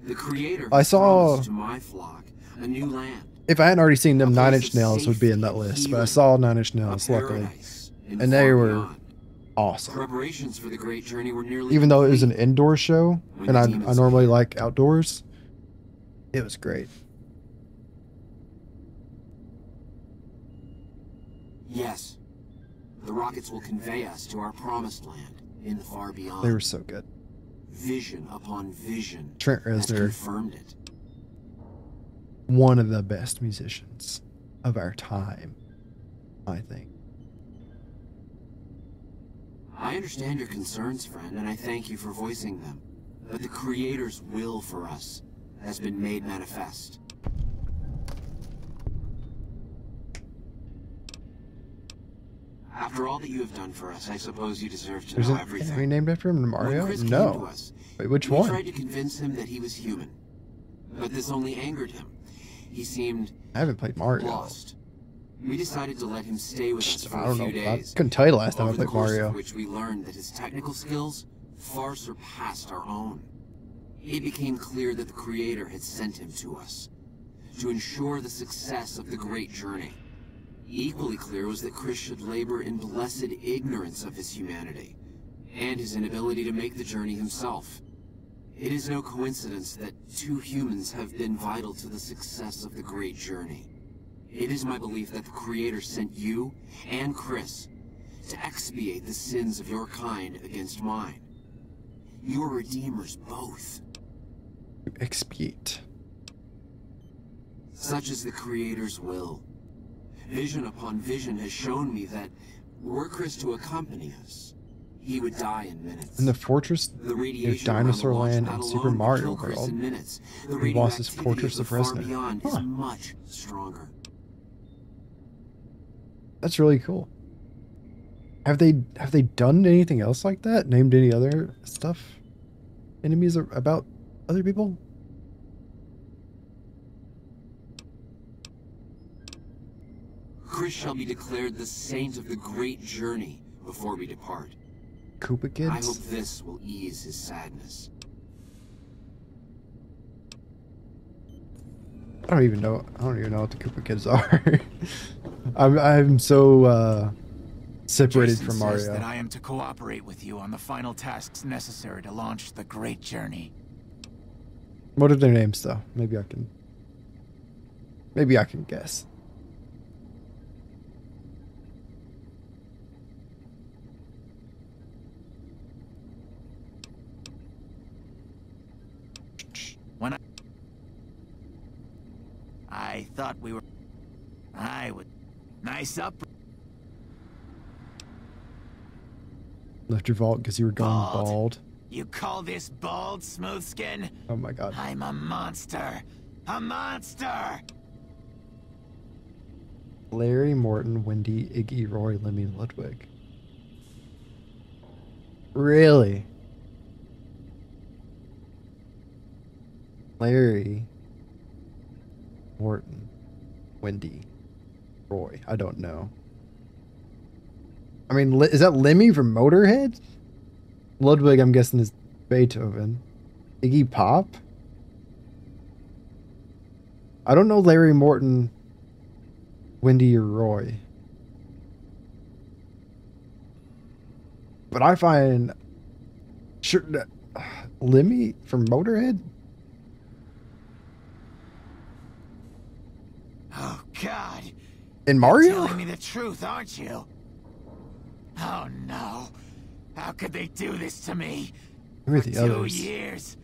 The Creator promised to my flock a new land. If I hadn't already seen them, 9 Inch Nails would be in that list, but I saw 9 Inch Nails, luckily. And they were awesome. Preparations for the great journey were nearly even though it was an indoor show, and I normally like outdoors, it was great. Yes, the rockets will convey us to our promised land in the far beyond. They were so good. Vision upon vision. Trent Reznor confirmed it. One of the best musicians of our time, I think. I understand your concerns, friend, and I thank you for voicing them. But the Creator's will for us has been made manifest. After all that you have done for us, I suppose you deserve to know everything. Are you named after him, Mario? No. Wait, which one? We tried to convince him that he was human, but this only angered him. He seemed I haven't played Mario. Lost. We decided to let him stay with us for a few days. I couldn't tell you last time I played Mario. Of which we learned that his technical skills far surpassed our own. It became clear that the Creator had sent him to us to ensure the success of the great journey. Equally clear was that Chris should labor in blessed ignorance of his humanity and his inability to make the journey himself. It is no coincidence that 2 humans have been vital to the success of the great journey. It is my belief that the Creator sent you and Chris to expiate the sins of your kind against mine. You are redeemers both. Expiate. Such is the Creator's will. Vision upon vision has shown me that were Chris to accompany us, he would die in minutes. In the fortress near Dinosaur Land and Super Mario World, the boss's Fortress of Reznor. Is much stronger. That's really cool. Have they done anything else like that? Named any other stuff? Enemies about other people? Chris shall be declared the saint of the great journey before we depart. Koopa kids? I hope this will ease his sadness. I don't even know what the Koopa kids are. I'm so separated Jason from says Mario. that I am to cooperate with you on the final tasks necessary to launch the great journey. What are their names though? Maybe I can guess. When I thought we were... I would... Nice up... Left your vault because you were going bald. You call this bald, Smoothskin? Oh my god. I'm a monster. A monster! Larry, Morton, Wendy, Iggy, Roy, Lemmy, and Ludwig. Really? Larry, Morton, Wendy, Roy. I don't know. I mean, is that Lemmy from Motorhead? Ludwig, I'm guessing, is Beethoven. Iggy Pop? I don't know Larry, Morton, Wendy, or Roy. But I find... Sure, Lemmy from Motorhead? Oh, God. In Mario? You're telling me the truth, aren't you? Oh, no. How could they do this to me? Who are For the 2 others? years.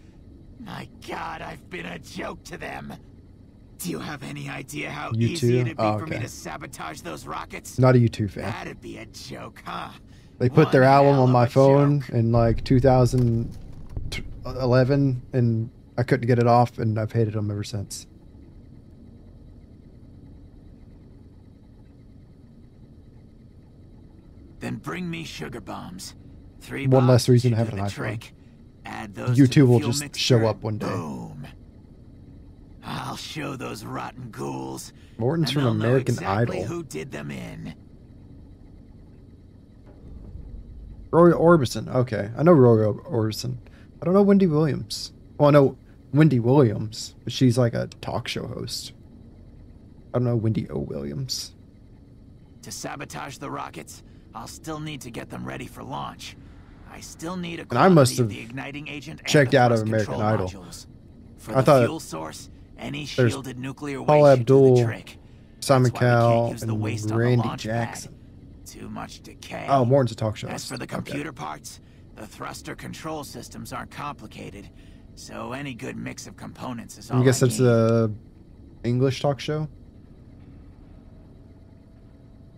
My God, I've been a joke to them. Do you have any idea how You easy too? it'd be Oh, for me okay. to sabotage those rockets? Not a U2 fan. That'd be a joke, huh? They put their One album hell on of my a phone joke. in like 2011 and I couldn't get it off and I've hated them ever since. Then bring me sugar bombs. 3 One less bombs reason to should have do an the iPhone. trick. Add those to U2 the will fuel just mixture show and up one day. Boom. I'll show those rotten ghouls. Morton's and from they'll know American exactly Idol. who did them in. Roy Orbison. Okay. I know Roy Orbison. I don't know Wendy Williams. Well, I know Wendy Williams, but she's like a talk show host. I don't know Wendy O. Williams. To sabotage the rockets, I'll still need to get them ready for launch. I still need a And I must quantity of have the igniting agent and checked the out of thrust American control Idol. modules. For I the thought fuel source, any there's shielded nuclear Paul waste should do the Abdul, trick. Simon That's why we can't Cowell, use the waste on the and Randy launch Jackson. pad. Too much decay. Oh, Morton's a talk show As host. for the Okay. computer parts, the thruster control systems aren't complicated, so any good mix of components is all I guess I that's need. a English talk show.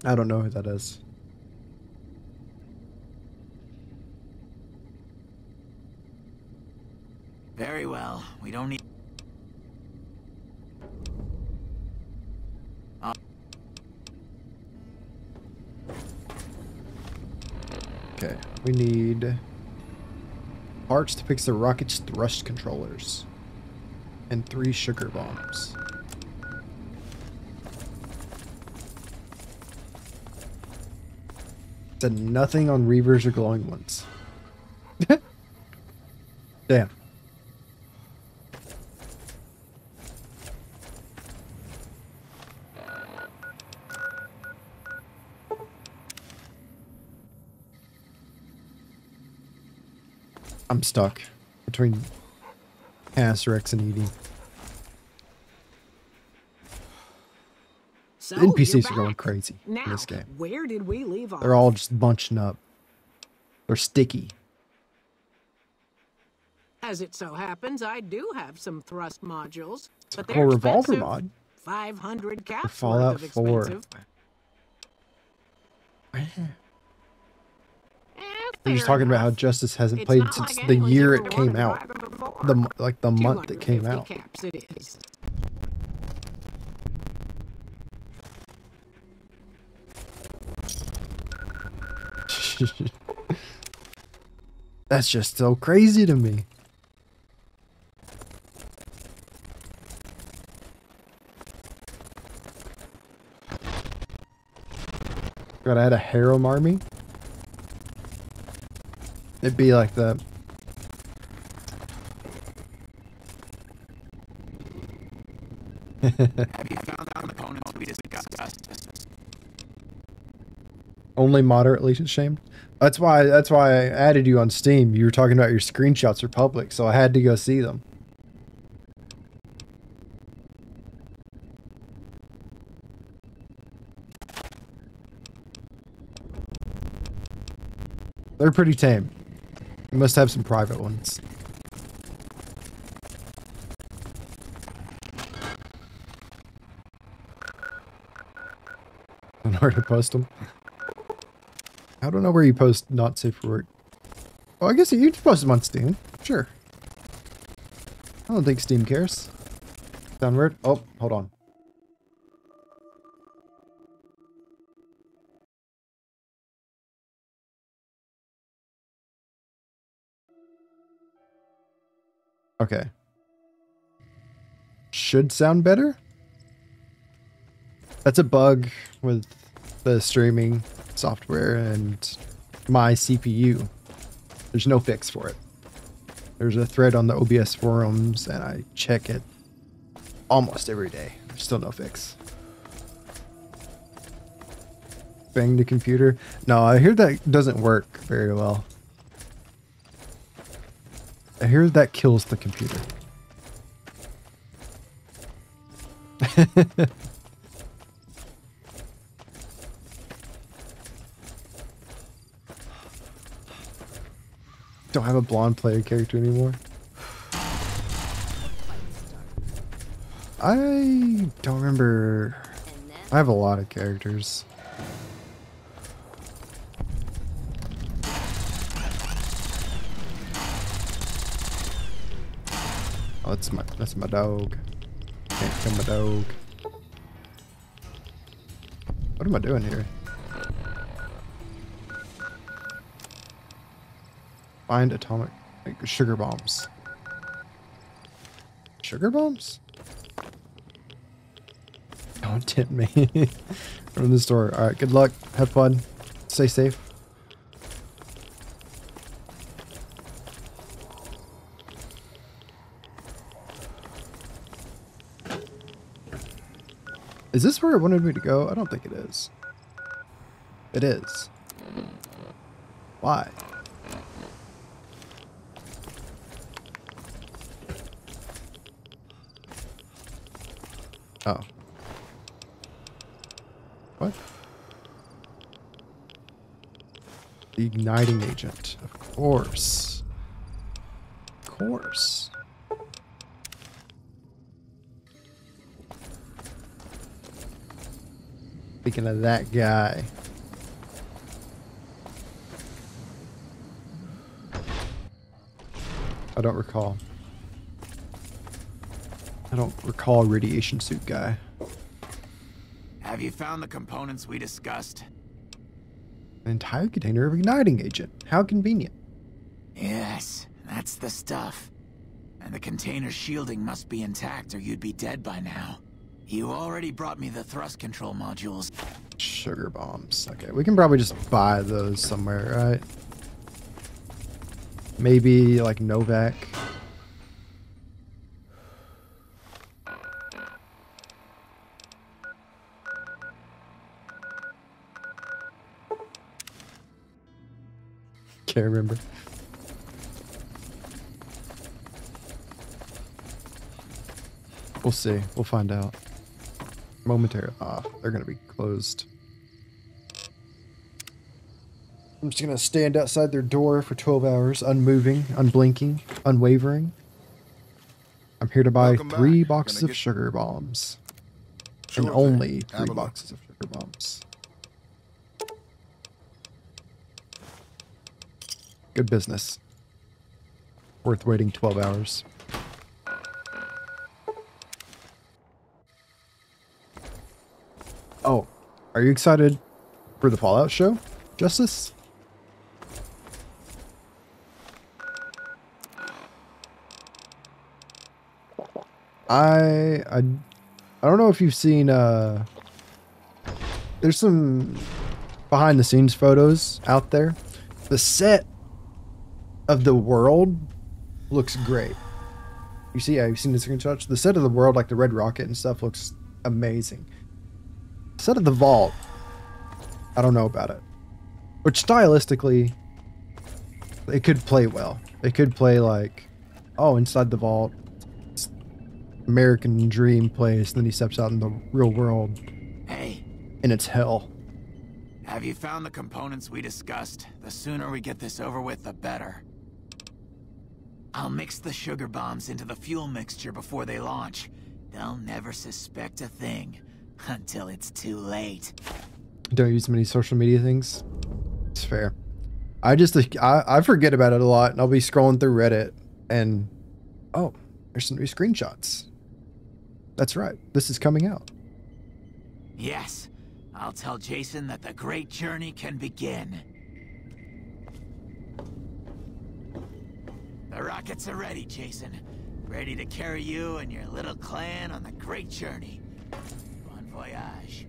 I don't know who that is. Very well. We don't need... Okay, we need parts to fix the rocket's thrust controllers and 3 sugar bombs. Said nothing on reavers or glowing ones. Damn. I'm stuck between Rex and Edie. So, The NPCs you're are going back. crazy Now, in this game. where did we leave off? They're all just bunching up. They're sticky. As it so happens, I do have some thrust modules, but a they're cool revolver expensive. mod. 500 For caps Fallout worth of 4. expensive. We're just talking about how Justice hasn't It's played not since like the anyone's year ever it came wanted to out. buy them before. The month that came 250 out. caps it is. That's just so crazy to me. Gotta add a harem army. It'd be like the... Have you found out components we discussed? Only moderately ashamed. That's why I added you on Steam. You were talking about your screenshots are public, so I had to go see them. They're pretty tame. You must have some private ones. I don't know where to post them. I don't know where you post not safe for work. Oh, I guess you can post them on Steam. Sure. I don't think Steam cares. Sound weird? Oh, hold on. Okay. Should sound better? That's a bug with the streaming software and my CPU. There's no fix for it. There's a thread on the OBS forums and I check it almost every day. There's still no fix. Bang the computer. No, I hear that doesn't work very well. I hear that kills the computer. Don't have a blonde player character anymore. I don't remember. I have a lot of characters. Oh, that's my dog. Can't kill my dog. What am I doing here? Find atomic sugar bombs. Sugar bombs? Don't tempt me. From the store. Alright, good luck. Have fun. Stay safe. Is this where it wanted me to go? I don't think it is. It is. Why? Oh. What? The igniting agent. Of course. Of course. Speaking of that guy. I don't recall. I don't recall radiation suit guy. Have you found the components we discussed? An entire container of igniting agent. How convenient. Yes, that's the stuff. And the container's shielding must be intact or you'd be dead by now. You already brought me the thrust control modules. Sugar bombs. Okay, we can probably just buy those somewhere, right? Maybe like Novak. Can't remember. We'll see. We'll find out. Momentarily. Ah, they're gonna be closed. I'm just gonna stand outside their door for 12 hours, unmoving, unblinking, unwavering. I'm here to buy 3 boxes of sugar bombs. And only 3 boxes of sugar bombs. Good business. Worth waiting 12 hours. Oh, are you excited for the Fallout show, Justice? I don't know if you've seen there's some behind the scenes photos out there. The set of the world looks great. You see, I've seen the screenshots. The set of the world, like the red rocket and stuff, looks amazing. The set of the vault, I don't know about it. Which stylistically, it could play well. It could play like, oh, inside the vault, American dream place, and then he steps out in the real world. Hey. And it's hell. Have you found the components we discussed? The sooner we get this over with, the better. I'll mix the sugar bombs into the fuel mixture before they launch. They'll never suspect a thing until it's too late. Don't use many social media things. It's fair. I forget about it a lot, and I'll be scrolling through Reddit, and oh, there's some new screenshots. That's right. This is coming out. Yes, I'll tell Jason that the great journey can begin. The rockets are ready, Jason. Ready to carry you and your little clan on the great journey. Bon voyage.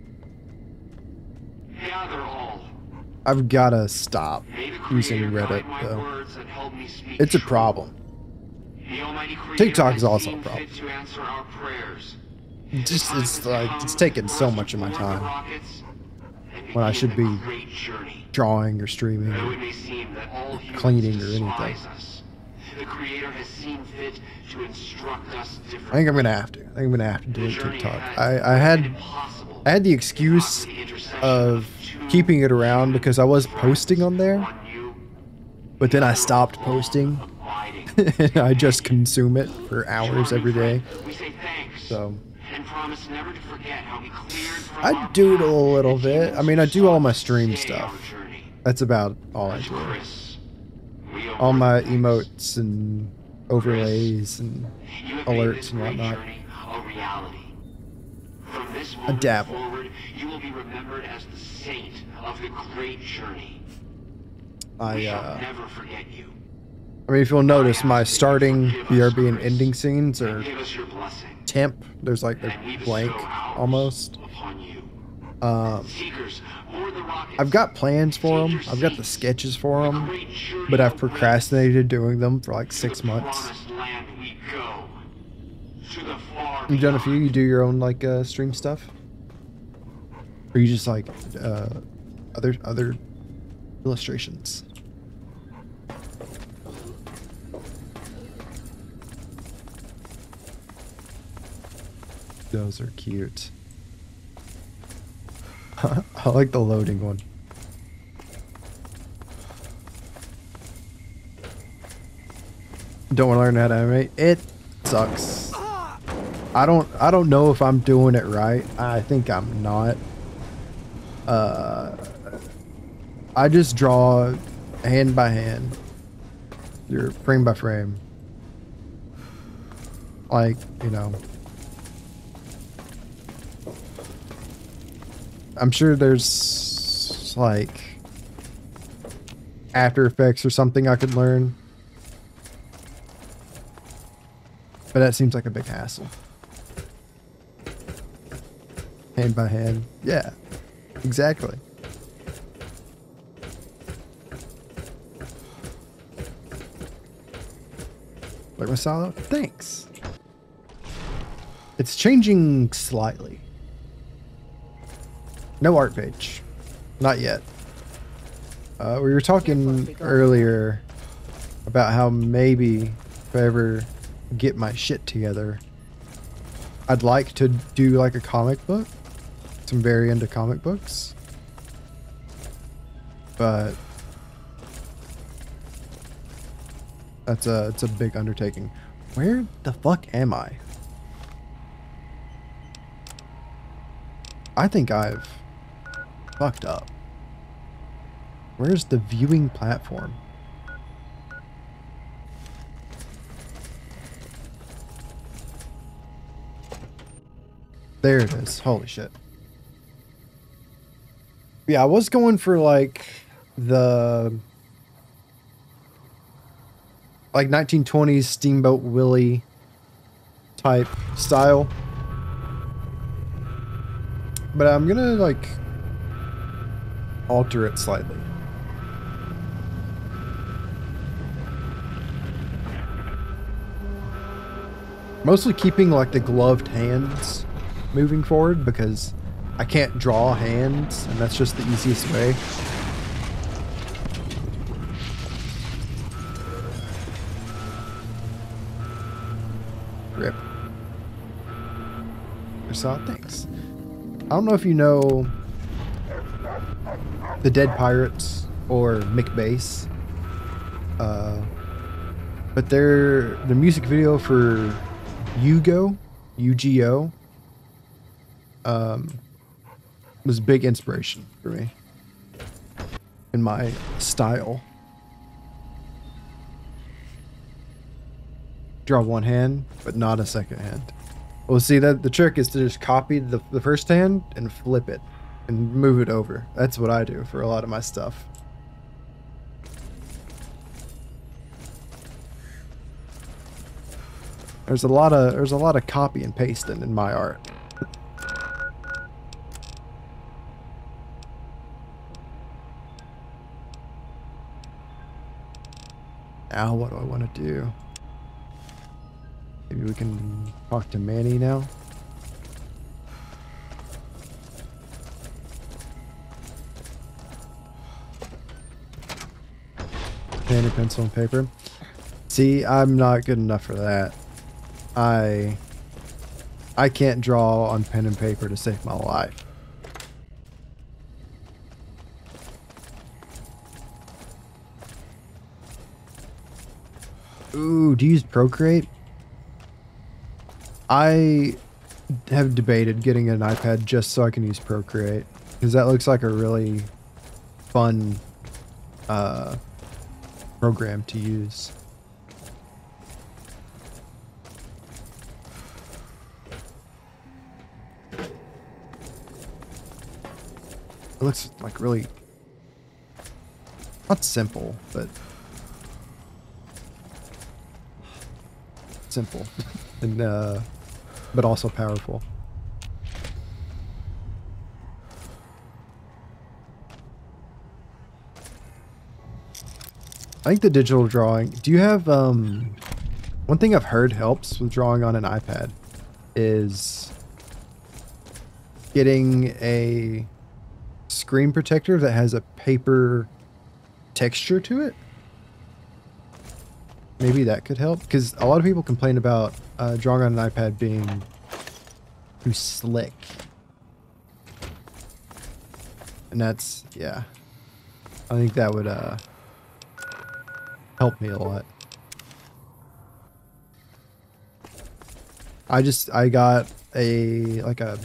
Gather all. I've gotta stop using Reddit, though. It's a problem. TikTok is also a problem. It's taking so much of my time when I should be drawing or streaming or cleaning or anything. The creator has seen fit to instruct us differently. I think I'm gonna have to. I think I'm gonna have to do TikTok. I had the excuse of keeping it around because I was posting on there, but then I stopped posting and I just consume it for hours every day. So I do it a little bit. I mean, I do all my stream stuff. That's about all I do. All my emotes and overlays and alerts and whatnot. I dabble. You will be remembered as the saint of the great journey. I never forget you. I mean, if you'll notice, my starting BRB and ending scenes are temp. There's like they're blank almost. I've got plans for them. I've got the sketches for them, but I've procrastinated doing them for like 6 months. You've done a few. You do your own like stream stuff, or you just like other illustrations. Those are cute. I like the loading one. Don't want to learn how to animate. It sucks. I don't know if I'm doing it right. I think I'm not. I just draw hand by hand. You're frame by frame. Like, you know. I'm sure there's like After Effects or something I could learn. But that seems like a big hassle. Hand by hand. Yeah, exactly. Like my style? Thanks. It's changing slightly. No art page. Not yet. We were talking earlier about how maybe if I ever get my shit together, I'd like to do like a comic book. I'm very into comic books. But it's a big undertaking. Where the fuck am I? I think I've fucked up. Where's the viewing platform? There it is. Holy shit. Yeah, I was going for like the 1920s Steamboat Willie type style. But I'm gonna like alter it slightly. Mostly keeping like the gloved hands moving forward because I can't draw hands and that's just the easiest way. Rip. I saw things. I don't know if you know the Dead Pirates or McBass, but the music video for Yugo, UGO, was a big inspiration for me in my style. Draw one hand, but not a second hand. Well, see, that the trick is to just copy the first hand and flip it and move it over. That's what I do for a lot of my stuff. There's a lot of copy and pasting in my art. Now, what do I want to do? Maybe we can talk to Manny now. Pen and pencil and paper. See, I'm not good enough for that. I can't draw on pen and paper to save my life. Ooh, do you use Procreate? I have debated getting an iPad just so I can use Procreate, because that looks like a really fun program to use. It looks like really not simple, but simple and but also powerful. I think the digital drawing, do you have one thing I've heard helps with drawing on an iPad is getting a screen protector that has a paper texture to it. Maybe that could help, because a lot of people complain about drawing on an iPad being too slick. And that's, yeah. I think that would help me a lot. I got a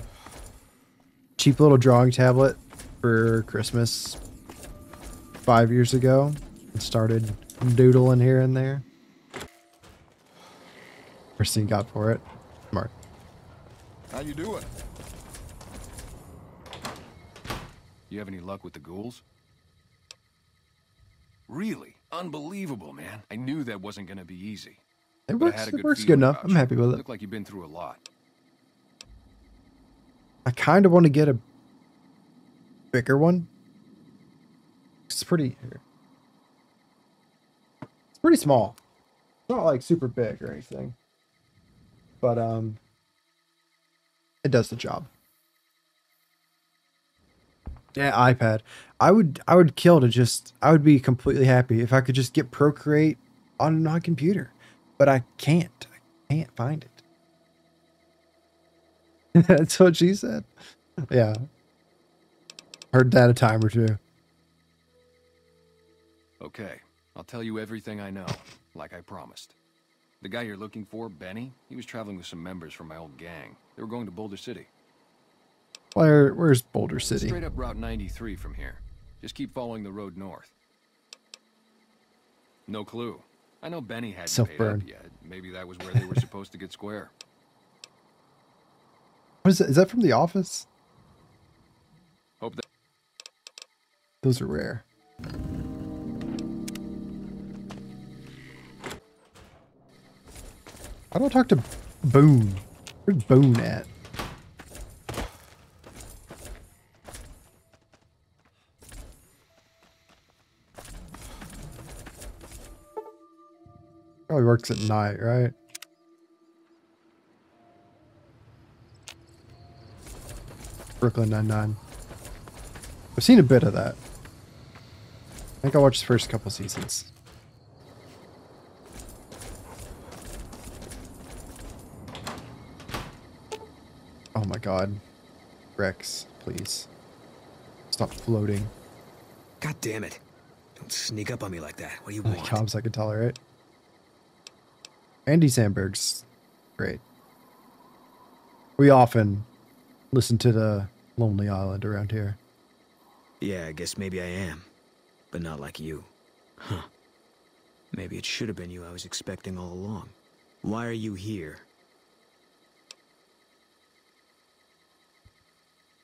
cheap little drawing tablet for Christmas 5 years ago and started doodling here and there. First thing got for it. Mark. How you doing? You have any luck with the ghouls? Really? Unbelievable, man. I knew that wasn't going to be easy. It works good enough. I'm happy with it. Look like you've been through a lot. I kind of want to get a bigger one. It's pretty small. It's not like super big or anything. But it does the job. Yeah, iPad. I would kill to just, I would be completely happy if I could just get Procreate on my computer. But I can't. I can't find it. That's what she said. Yeah. Heard that a time or two. Okay, I'll tell you everything I know, like I promised. The guy you're looking for, Benny, he was traveling with some members from my old gang. They were going to Boulder City. Where's Boulder City? Straight up Route 93 from here. Just keep following the road north. No clue. I know Benny hadn't paid up yet. Maybe that was where they were supposed to get square. What is that? Is that from The Office? Hope that. Those are rare. How do I talk to Boone? Where's Boone at? Probably works at night, right? Brooklyn Nine-Nine. I've seen a bit of that. I think I watched the first couple seasons. Oh my god. Rex, please. Stop floating. God damn it. Don't sneak up on me like that. What do you The want? comms I can tolerate. Andy Samberg's great. We often listen to the Lonely Island around here. Yeah, I guess maybe I am. But not like you. Huh. Maybe it should have been you I was expecting all along. Why are you here?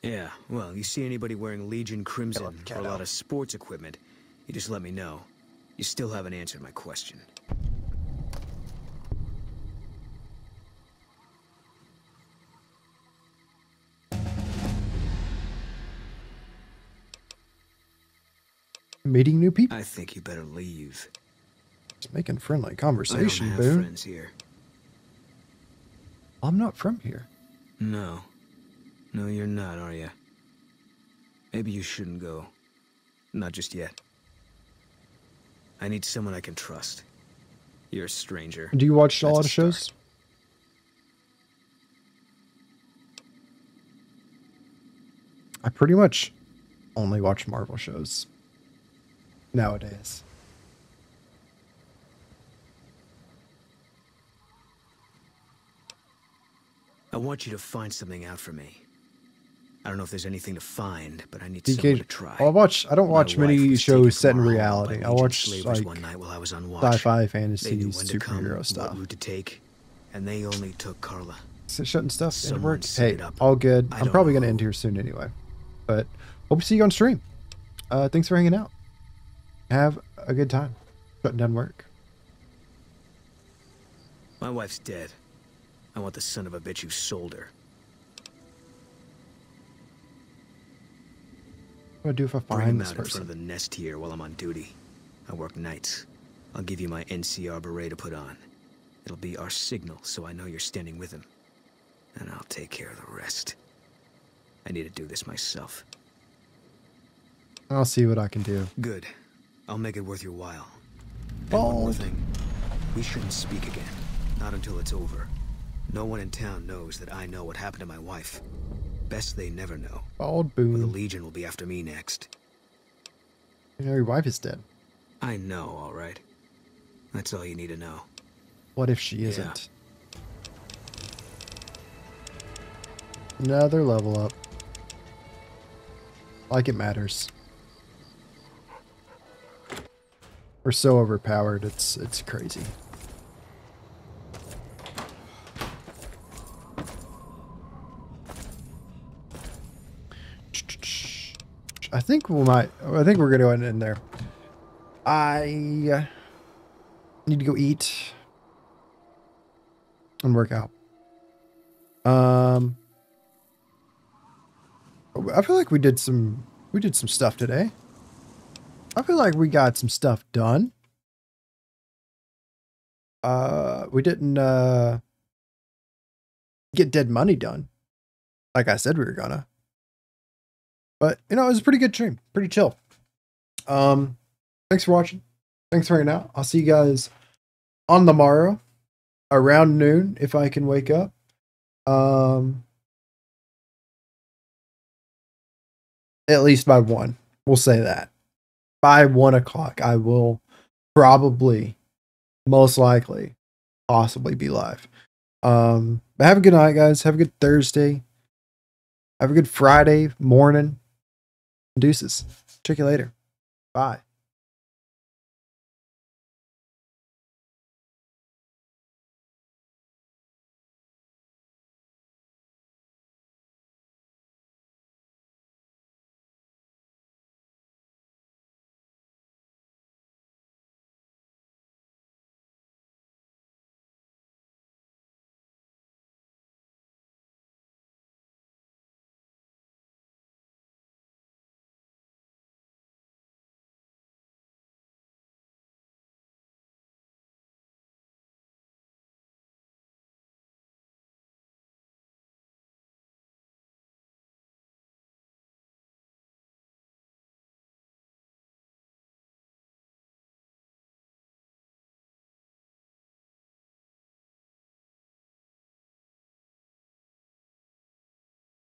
Yeah, well, you see anybody wearing Legion Crimson or a lot of sports equipment, you just let me know. You still haven't answered my question. Meeting new people. I think you better leave. Just making friendly conversation, I don't have Boone. friends here. I'm not from here. No. No, you're not, are you? Maybe you shouldn't go. Not just yet. I need someone I can trust. You're a stranger. Do you watch a lot of shows? I pretty much only watch Marvel shows nowadays. I want you to find something out for me. I don't know if there's anything to find, but I need someone to try. I don't watch many shows set in reality. I watch like one night while I was on watch. sci-fi, fantasy, They knew when to come, superhero stuff. what route to take, and they only took Carla. So shutting stuff into Someone work. set Hey, it up. all good. I I'm don't probably know gonna end here soon anyway. But hope to see you on stream. Thanks for hanging out. Have a good time. Shutting down work. My wife's dead. I want the son of a bitch who sold her. What do I do if I Bring him find this out in front person? of the nest here while I'm on duty. I work nights. I'll give you my NCR beret to put on. It'll be our signal, so I know you're standing with him. And I'll take care of the rest. I need to do this myself. I'll see what I can do. Good. I'll make it worth your while. And one more thing. We shouldn't speak again. Not until it's over. No one in town knows that I know what happened to my wife. Best they never know. Bald Or the Boone. Legion will be after me next. You know your wife is dead. I know, all right. That's all you need to know. What if she isn't? Another level up. Like it matters. We're so overpowered, it's crazy. I think we're gonna end there. I need to go eat and work out. I feel like we did some stuff today. I feel like we got some stuff done. We didn't get dead money done, like I said we were gonna. But you know, it was a pretty good stream, pretty chill. Thanks for watching. Thanks for hanging out. I'll see you guys on the morrow around noon if I can wake up. At least by 1. We'll say that. By 1 o'clock, I will probably, most likely, possibly be live. But have a good night, guys. Have a good Thursday. Have a good Friday morning. Deuces. Check you later. Bye.